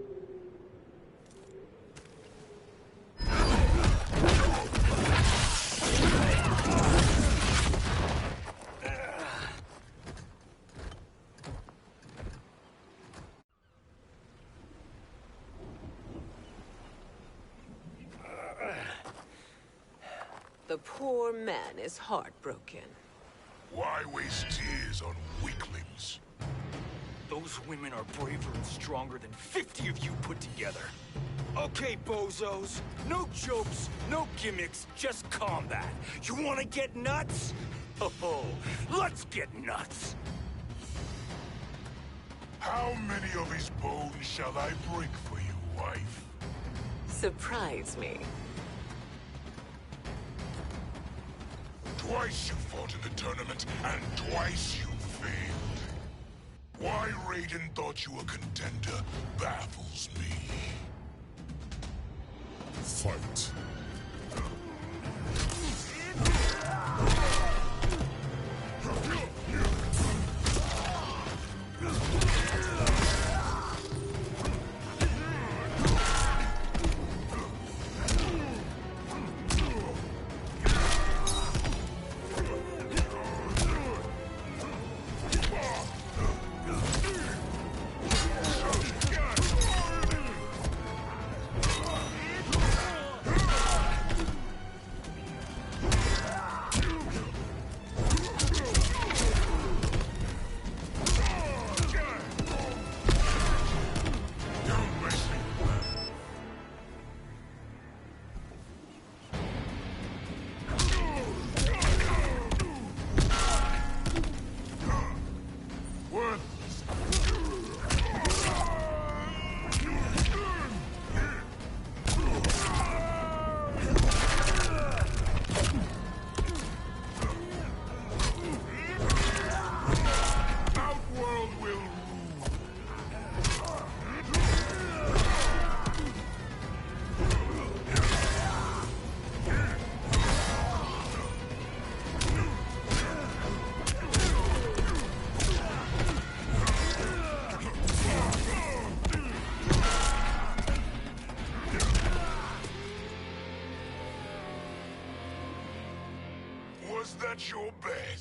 The poor man is heartbroken. Why waste tears on weaklings? Those women are braver and stronger than 50 of you put together. Okay, bozos. No jokes, no gimmicks, just combat. You wanna get nuts? Oh, let's get nuts! How many of his bones shall I break for you, wife? Surprise me. Twice you fought in the tournament, and twice you failed. Why Raiden thought you a contender baffles me. Fight.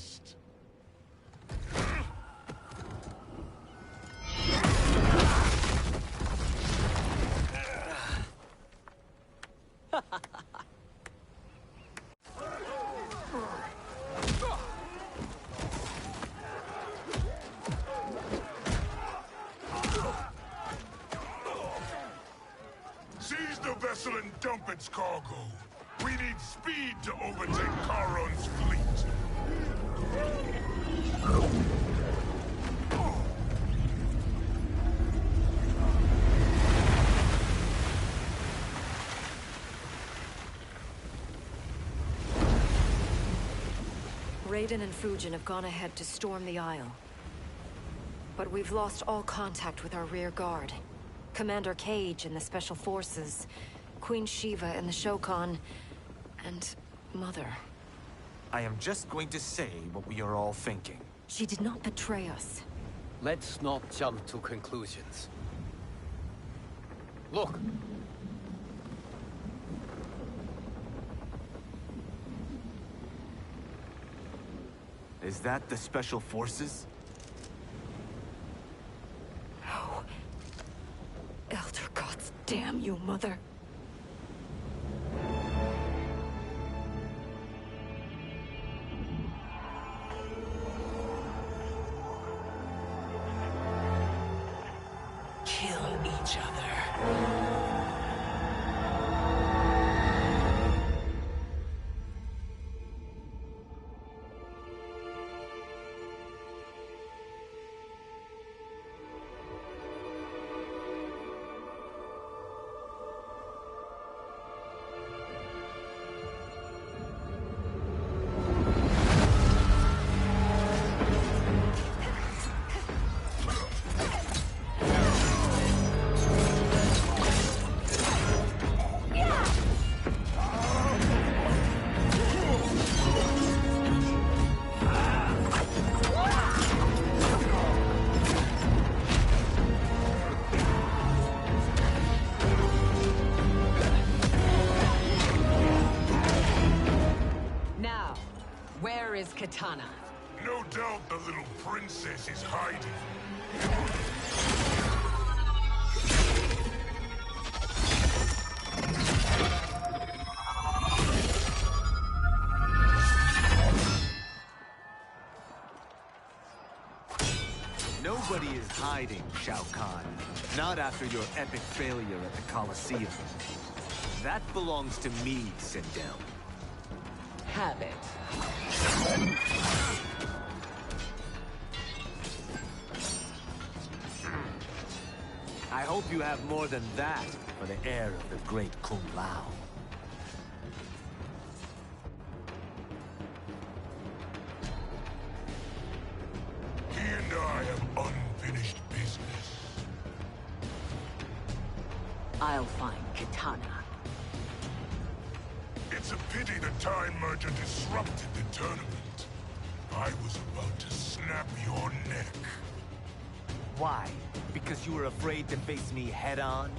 best. Seize the vessel and dump its cargo. We need speed to overtake Charon's fleet. Raiden and Fujin have gone ahead to storm the Isle. But we've lost all contact with our rear guard. Commander Cage and the Special Forces, Queen Shiva and the Shokan, and Mother. I am just going to say what we are all thinking. She did not betray us. Let's not jump to conclusions. Look! Is that the Special Forces? No. Elder gods, damn you, Mother. Kill each other. Where is Kitana? No doubt the little princess is hiding. Nobody is hiding, Shao Kahn. Not after your epic failure at the Colosseum. That belongs to me, Sindel. Have it. I hope you have more than that for the heir of the great Kung Lao. He and I have unfinished business. I'll find Kitana. It's a pity the Time Merger disrupted the tournament. I was about to snap your neck. Why? Because you were afraid to face me head-on?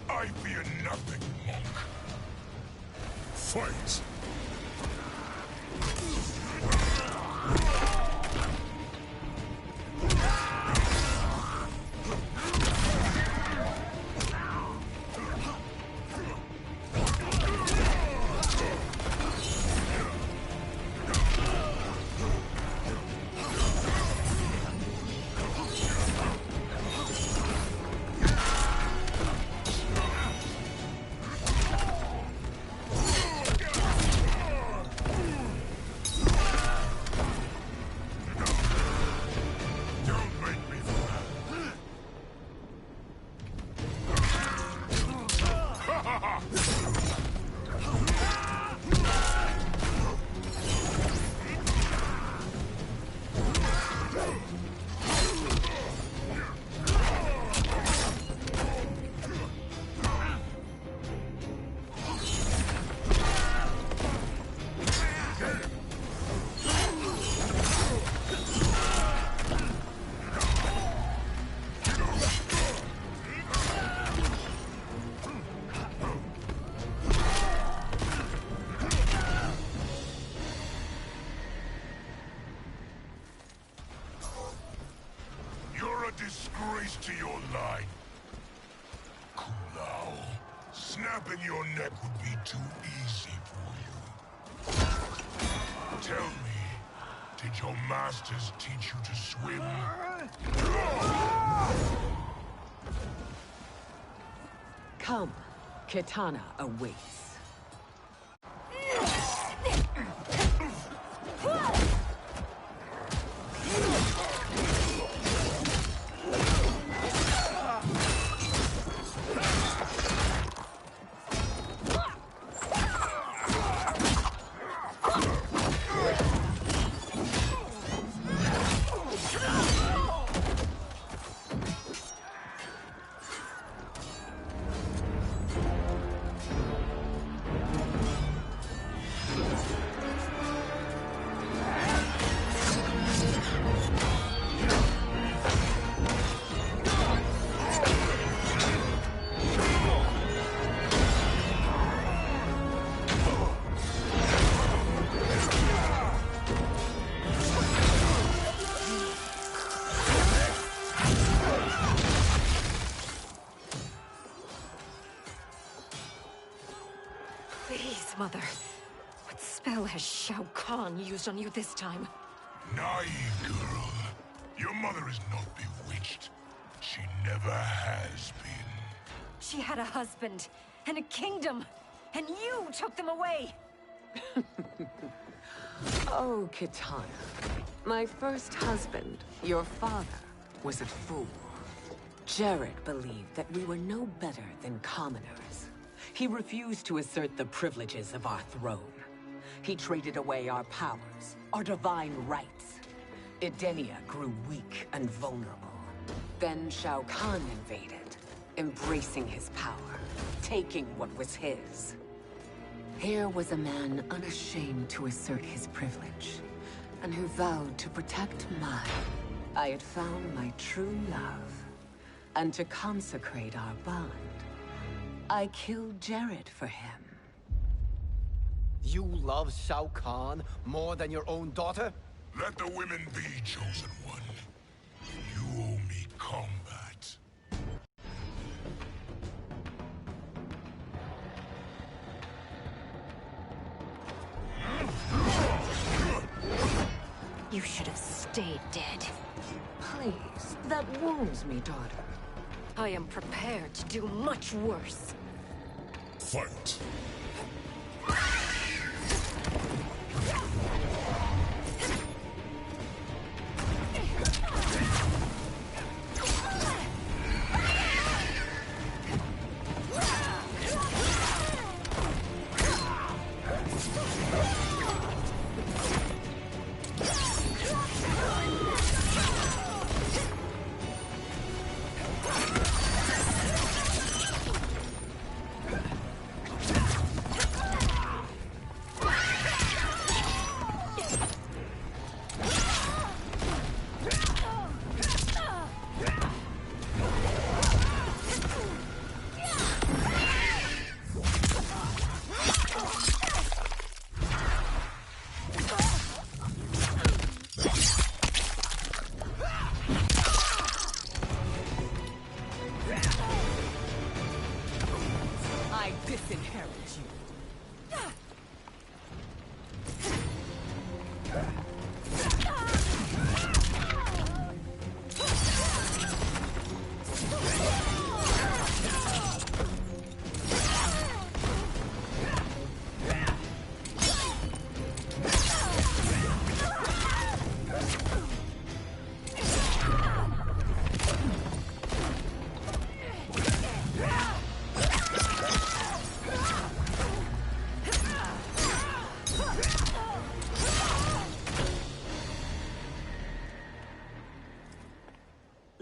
I fear nothing, monk. Fight! snapping your neck would be too easy for you. Tell me, did your masters teach you to swim? Come, Kitana awaits. Please, Mother. What spell has Shao Kahn used on you this time? Naive girl. Your mother is not bewitched. She never has been. She had a husband and a kingdom, and you took them away! Oh, Kitana. My first husband, your father, was a fool. Jared believed that we were no better than commoners. He refused to assert the privileges of our throne. He traded away our powers, our divine rights. Edenia grew weak and vulnerable. Then Shao Kahn invaded, embracing his power, taking what was his. Here was a man unashamed to assert his privilege, and who vowed to protect mine. I had found my true love, and to consecrate our bond, I killed Jared for him. You love Shao Kahn more than your own daughter? Let the women be, chosen one. You owe me combat. You should have stayed dead. Please, that wounds me, daughter. I am prepared to do much worse. Fight. I disinherit you.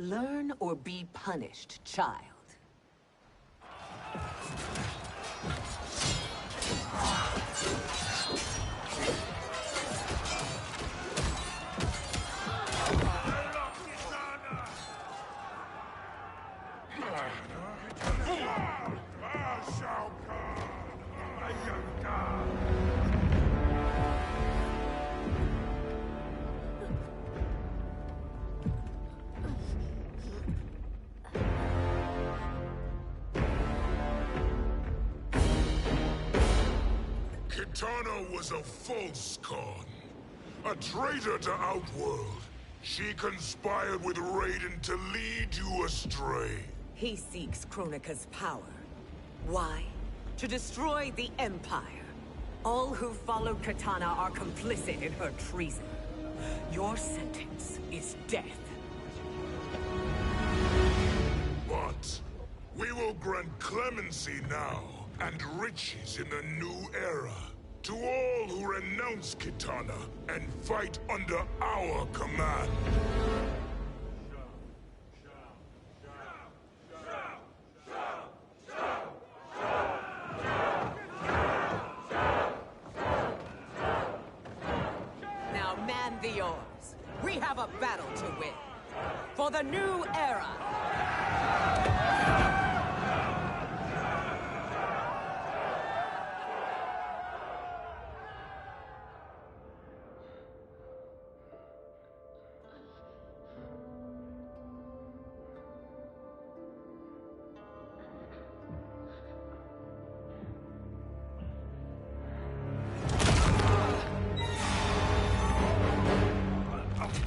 Learn or be punished, child. Kitana was a false Khan. A traitor to Outworld. She conspired with Raiden to lead you astray. He seeks Kronika's power. Why? To destroy the Empire. All who followed Kitana are complicit in her treason. Your sentence is death. But we will grant clemency now and riches in the new era to all who renounce Kitana and fight under our command. Now man the oars. We have a battle to win. For the new era.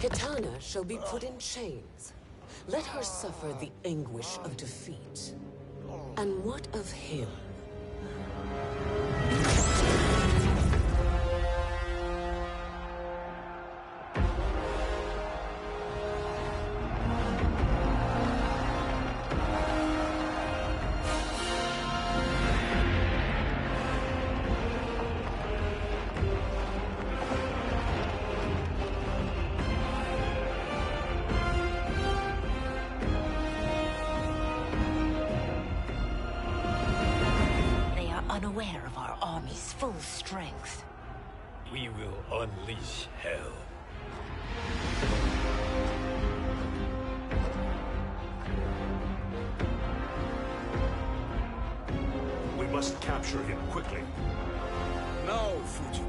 Kitana shall be put in chains. Let her suffer the anguish of defeat. And what of him? Unaware of our army's full strength. We will unleash hell. We must capture him quickly. No, Fujin.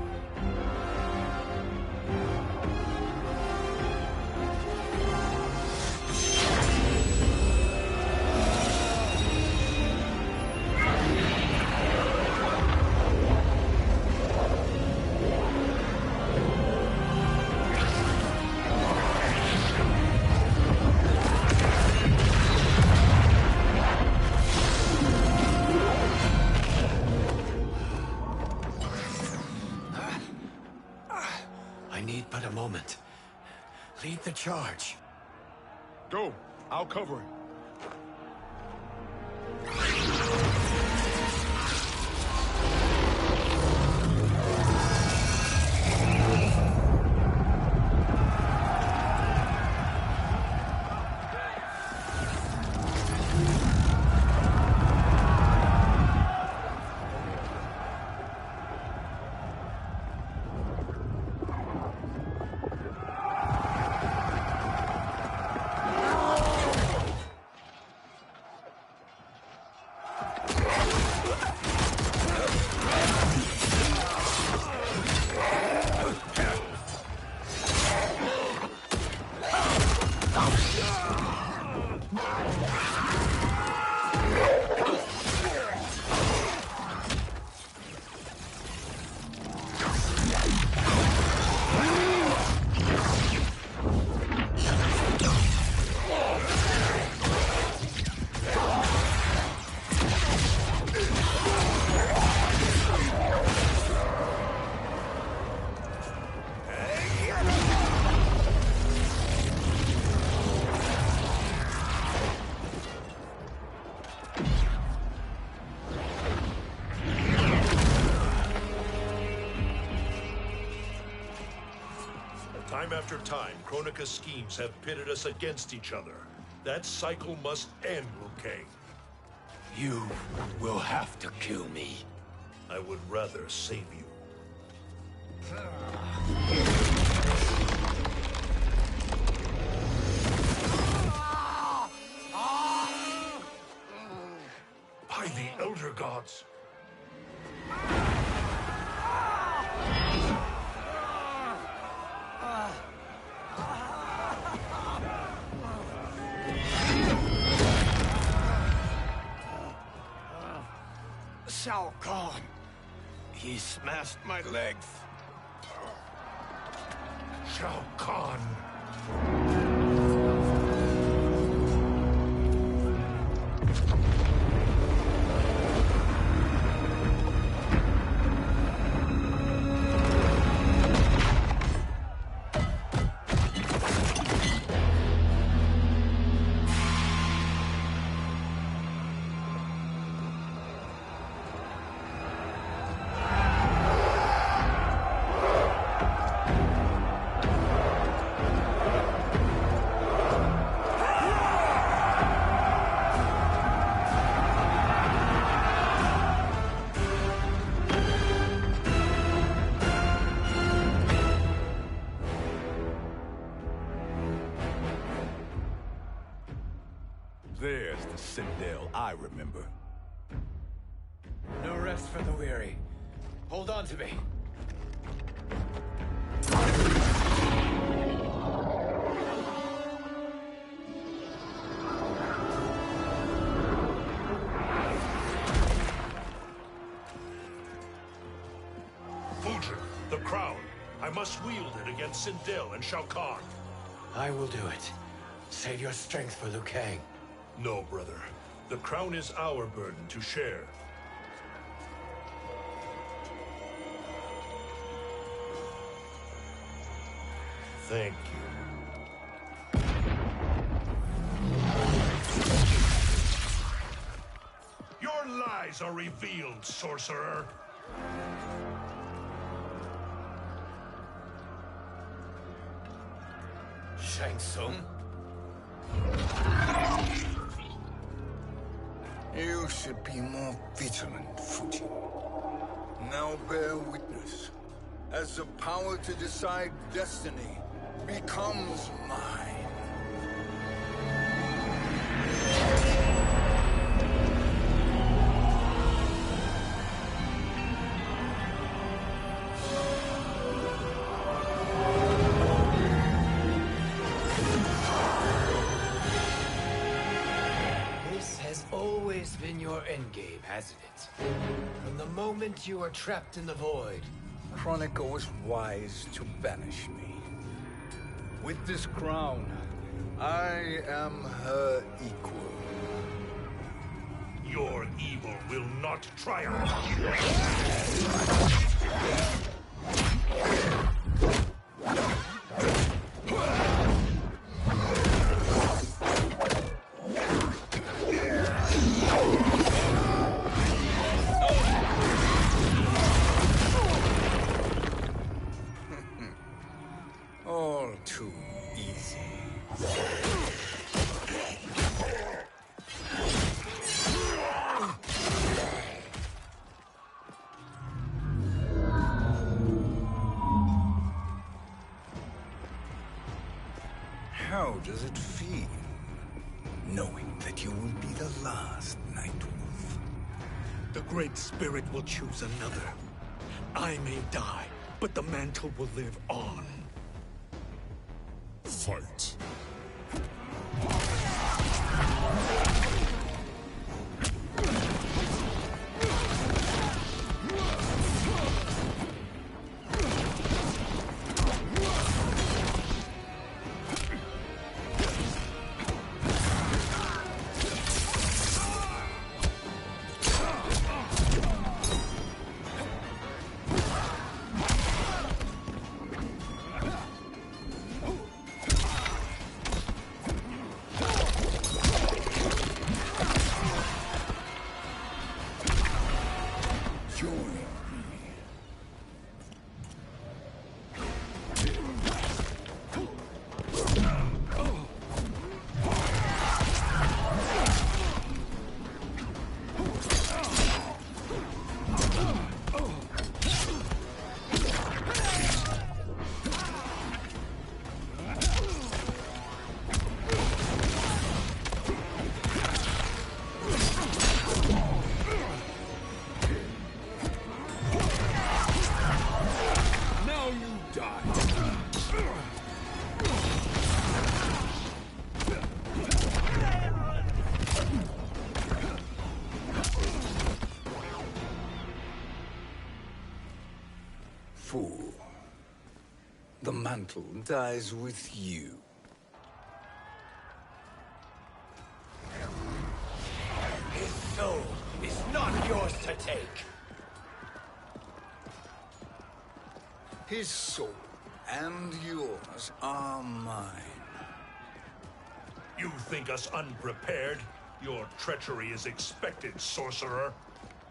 But a moment. Lead the charge. Go. I'll cover him. Time after time, Kronika's schemes have pitted us against each other. That cycle must end, Liu Kang. You will have to kill me. I would rather save you. By the Elder Gods! Shao Kahn. He smashed my legs. Shao Kahn. There's the Citadel I remember. No rest for the weary. Hold on to me. Fujin, the crown. I must wield it against Sindel and Shao Kahn. I will do it. Save your strength for Liu Kang. No, brother. The crown is our burden to share. Thank you. Your lies are revealed, sorcerer. Shang Tsung? You should be more vigilant, Fujin. Now bear witness, as the power to decide destiny becomes mine. Been your endgame, hasn't it? From the moment you were trapped in the void. Kronika was wise to banish me. With this crown, I am her equal. Your evil will not triumph. All too easy. How does it feel, knowing that you will be the last Nightwolf? The Great Spirit will choose another. I may die, but the mantle will live on. Fight. The mantle dies with you. His soul is not yours to take. His soul and yours are mine. You think us unprepared? Your treachery is expected, sorcerer.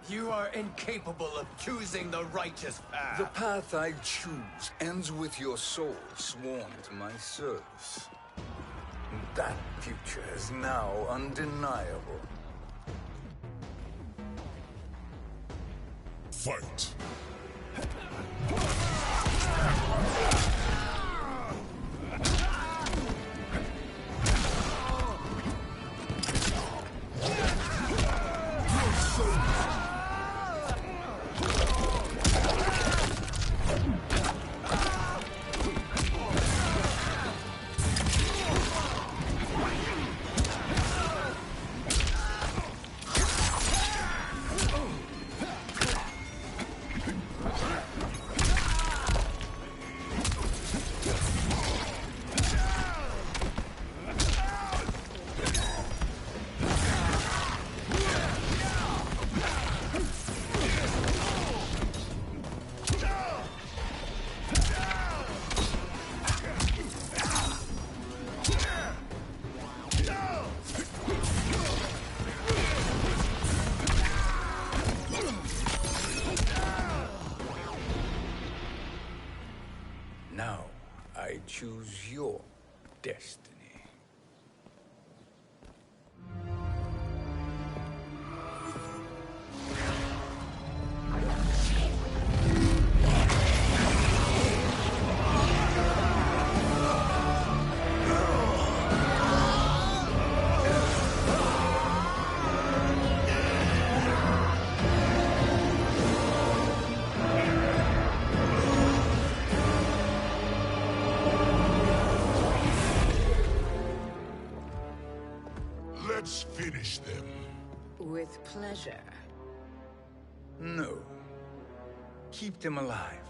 You are incapable of choosing the righteous path. The path I choose ends with your soul sworn to my service. That future is now undeniable. Fight. Now, I choose your destiny. Let's finish them. With pleasure. No. Keep them alive.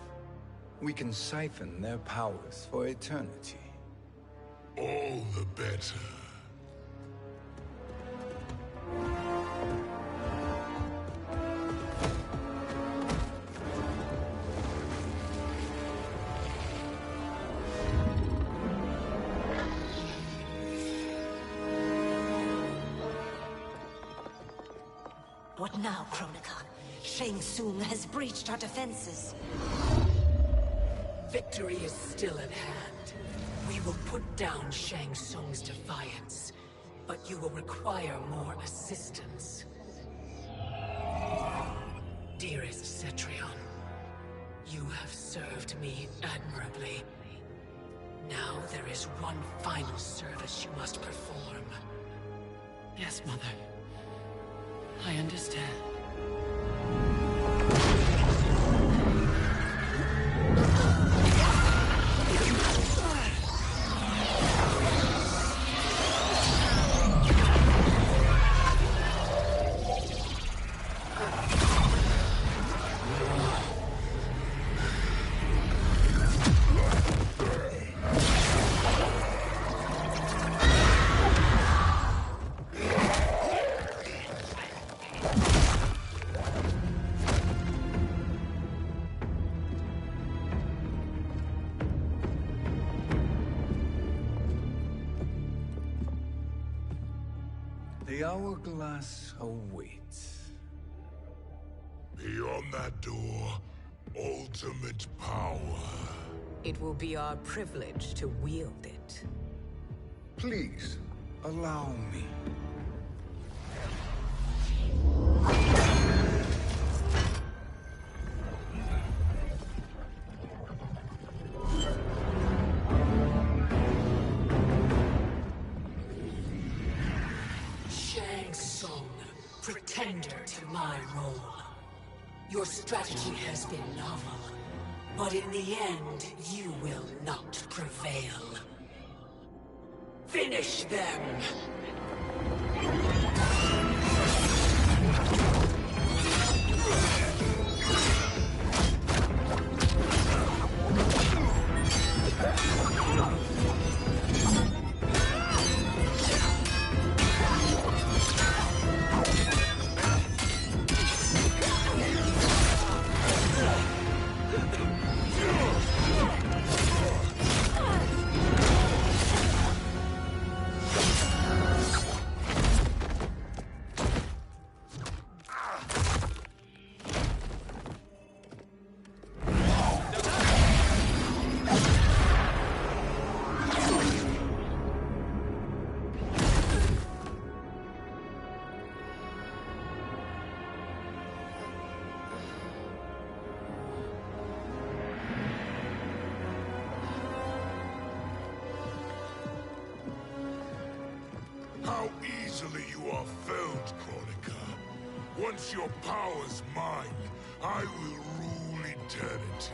We can siphon their powers for eternity. All the better. What now, Kronika? Shang Tsung has breached our defenses. Victory is still at hand. We will put down Shang Tsung's defiance, but you will require more assistance. Dearest Cetrion, you have served me admirably. Now there is one final service you must perform. Yes, Mother. I understand. The hourglass awaits. Beyond that door, ultimate power. It will be our privilege to wield it. Please, allow me. Shang Tsung, pretender to my role. Your strategy has been novel, but in the end, you will not prevail. Finish them! how easily you are felled, Kronika. Once your power's mine, I will rule eternity.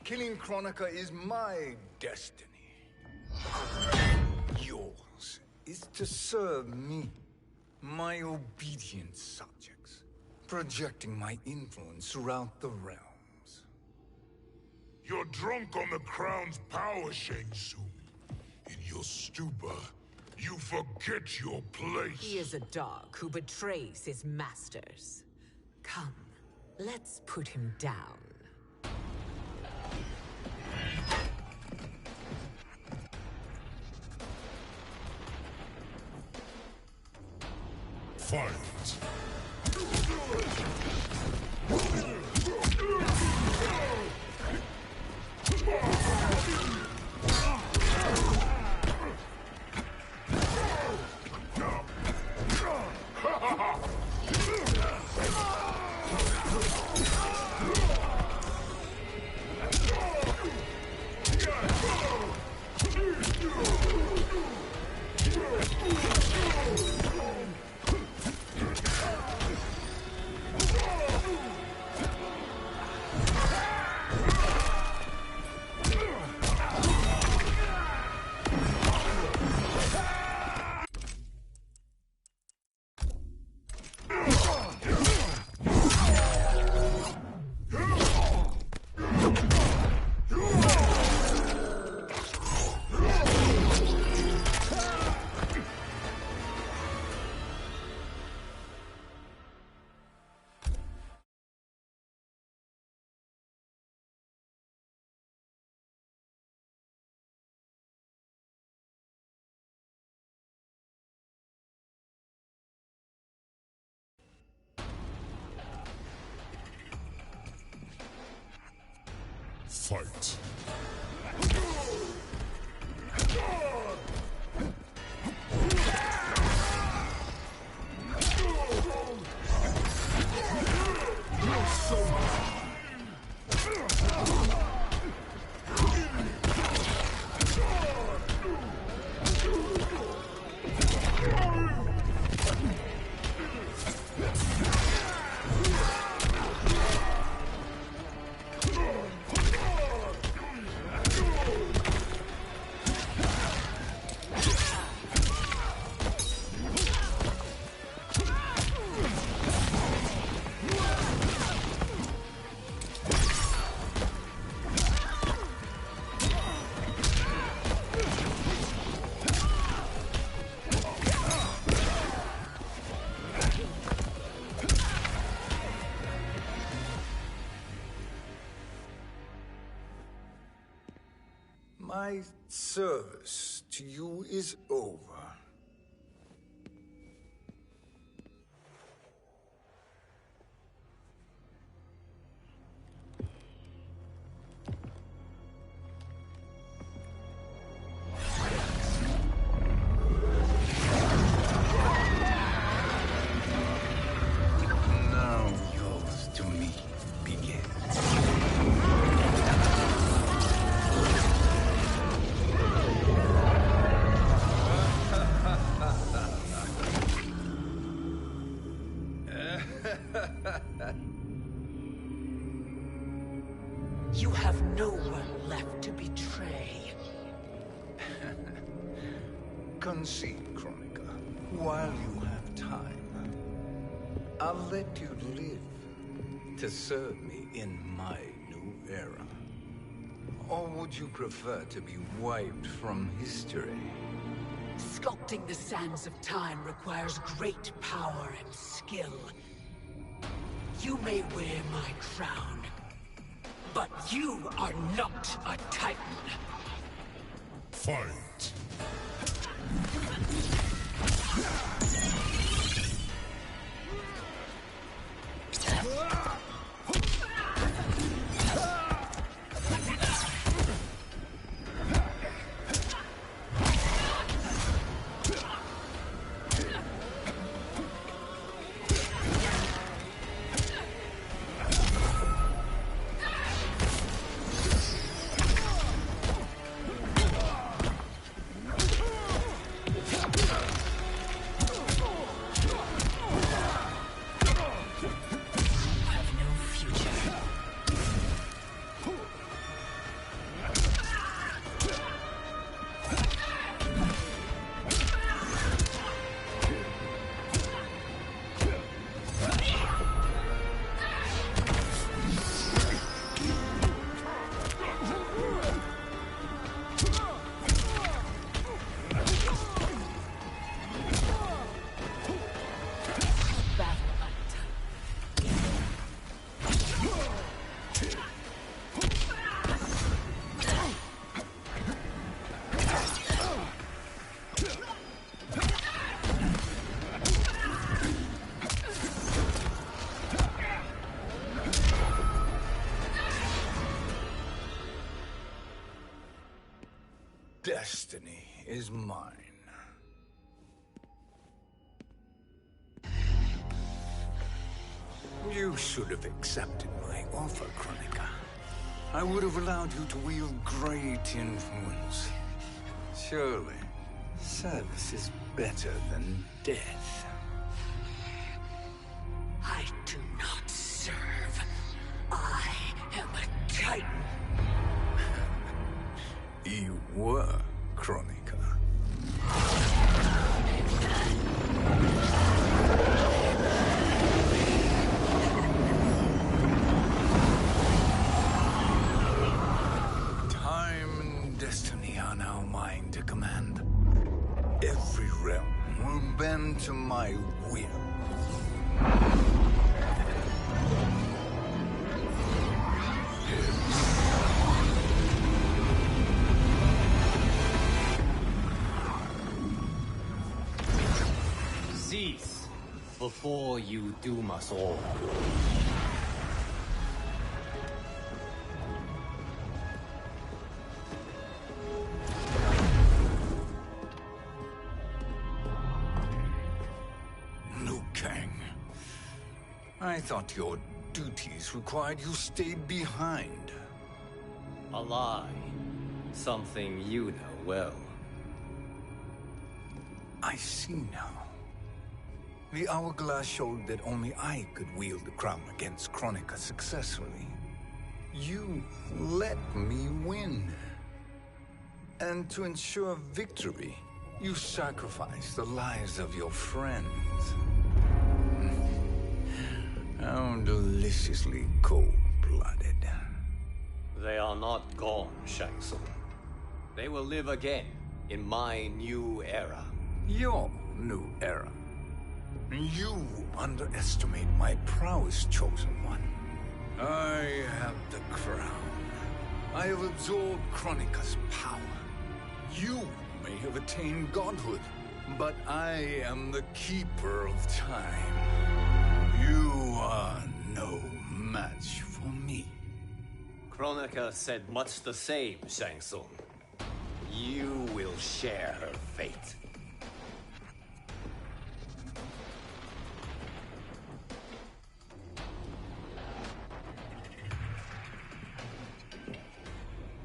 Killing Kronika is my destiny. Yours is to serve me, my obedient subjects, projecting my influence throughout the realms. You're drunk on the Crown's power, Shang Tsung. In your stupor, you forget your place. He is a dog who betrays his masters. Come, let's put him down. Fight! Fight! My service to you is over. Now yours to me begins. You have no one left to betray. Concede, Kronika, while you have time. I'll let you live to serve me in my new era. Or would you prefer to be wiped from history? Sculpting the sands of time requires great power and skill. You may wear my crown, but you are not a Titan. Fight! mine. You should have accepted my offer, Kronika. I would have allowed you to wield great influence. Surely, service is better than death. I do not serve. I am a Titan. You were, Kronika. Time and destiny are now mine to command. Every realm will bend to my will. Cease before you doom us all. Liu Kang. I thought your duties required you stayed behind. A lie. Something you know well. I see now. The hourglass showed that only I could wield the crown against Kronika successfully. You let me win. And to ensure victory, you sacrificed the lives of your friends. How deliciously cold-blooded. They are not gone, Shang Tsung. They will live again in my new era. Your new era. You underestimate my prowess, Chosen One. I have the crown. I have absorbed Kronika's power. You may have attained godhood, but I am the keeper of time. You are no match for me. Kronika said much the same, Shang Tsung. You will share her fate.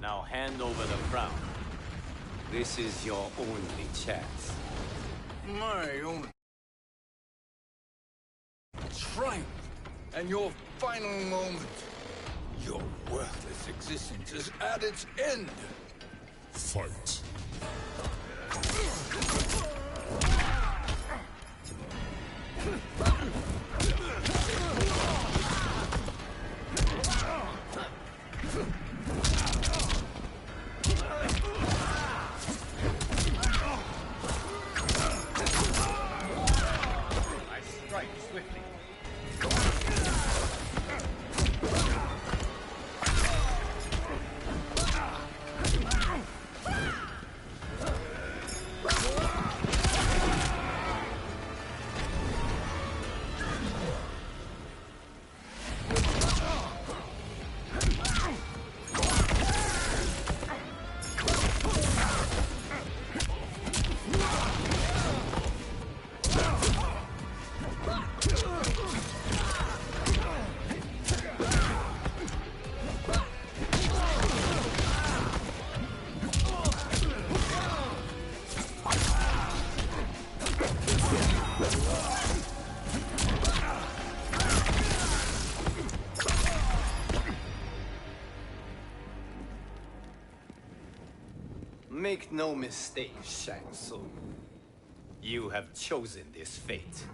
Now hand over the crown. This is your only chance. My own triumph and your final moment. Your worthless existence is at its end. Fight. Make no mistake, Shang Tsung. You have chosen this fate.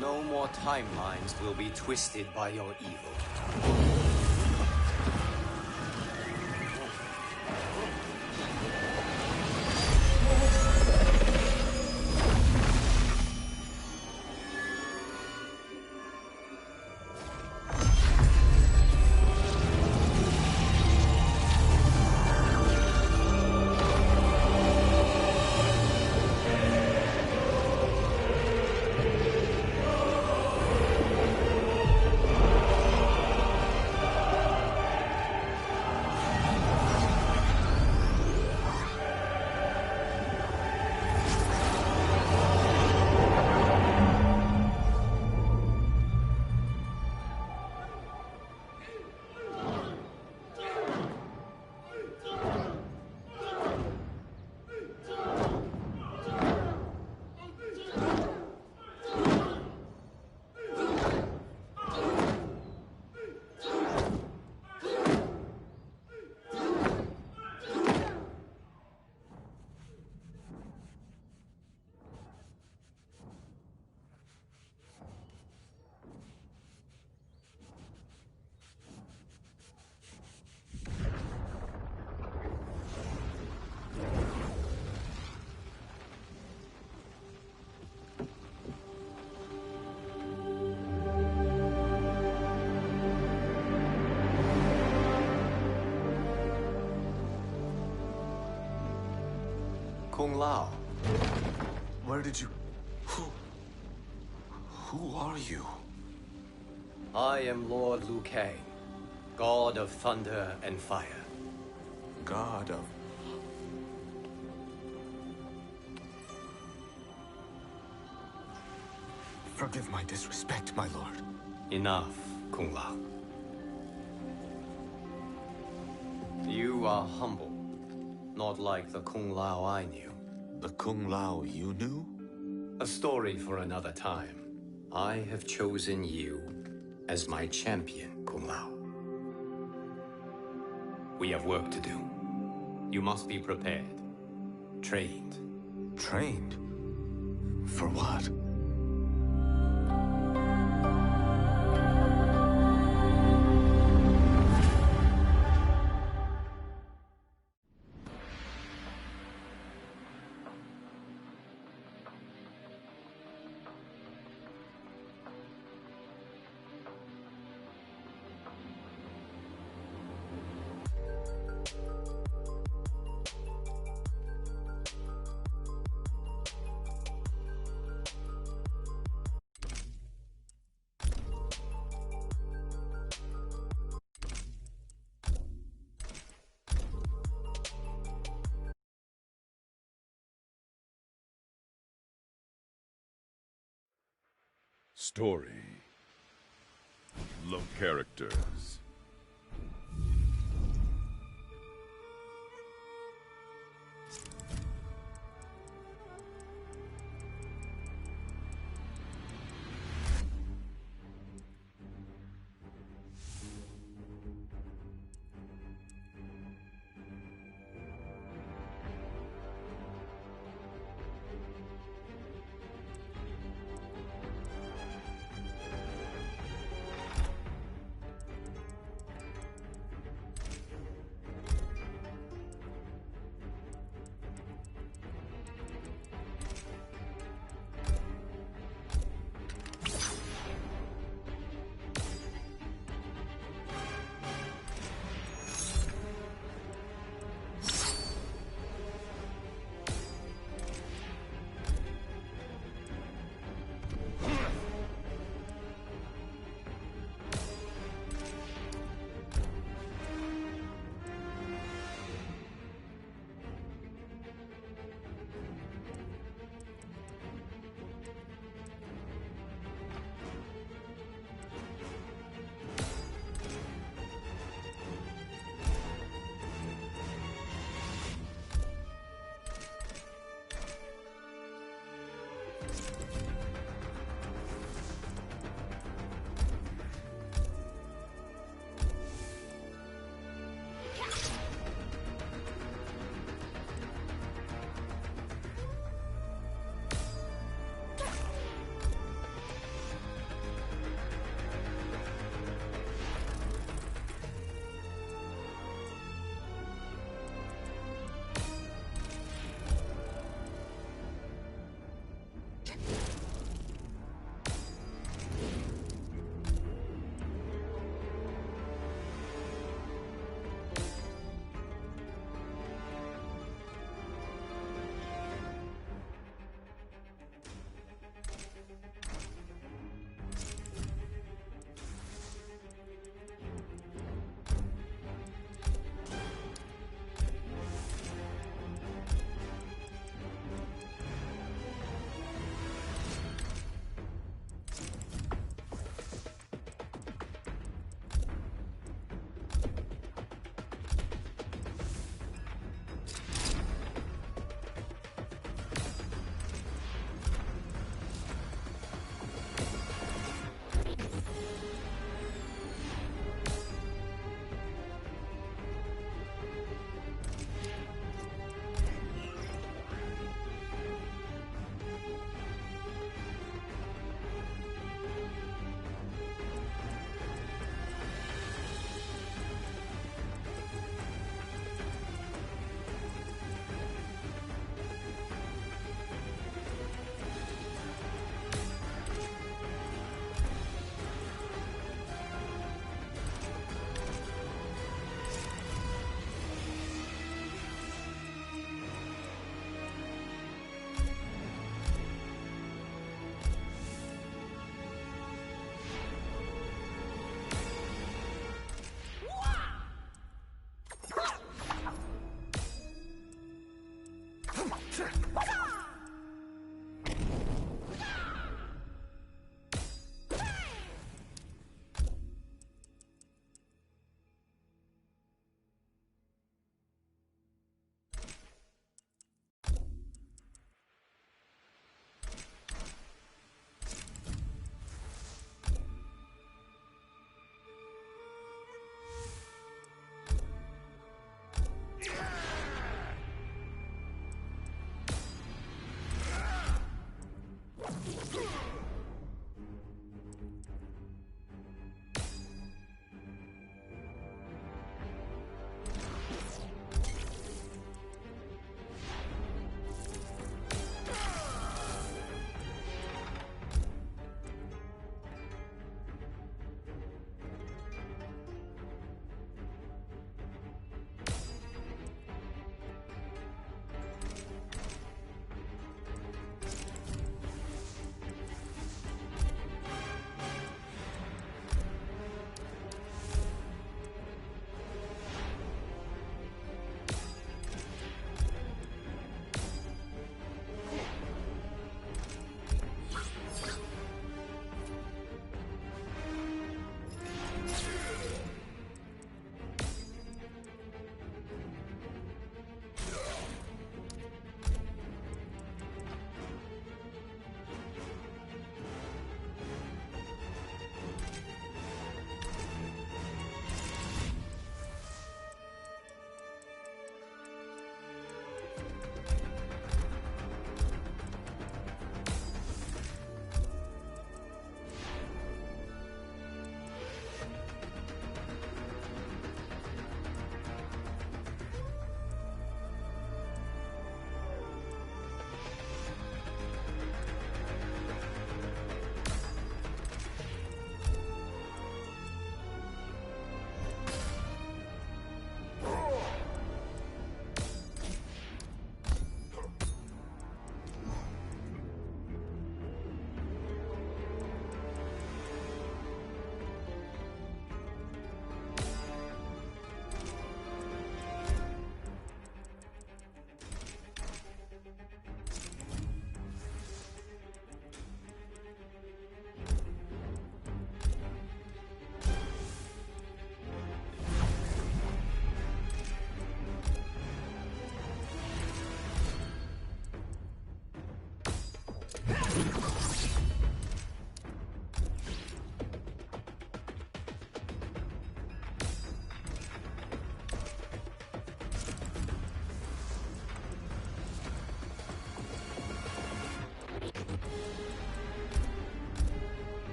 No more timelines will be twisted by your evil. Kung Lao. Where did you... Who are you? I am Lord Liu Kang, God of Thunder and Fire. God of... Forgive my disrespect, my lord. Enough, Kung Lao. You are humble, not like the Kung Lao I knew. The Kung Lao you knew? A story for another time. I have chosen you as my champion, Kung Lao. We have work to do. You must be prepared. Trained. Trained? For what? Story. Love characters.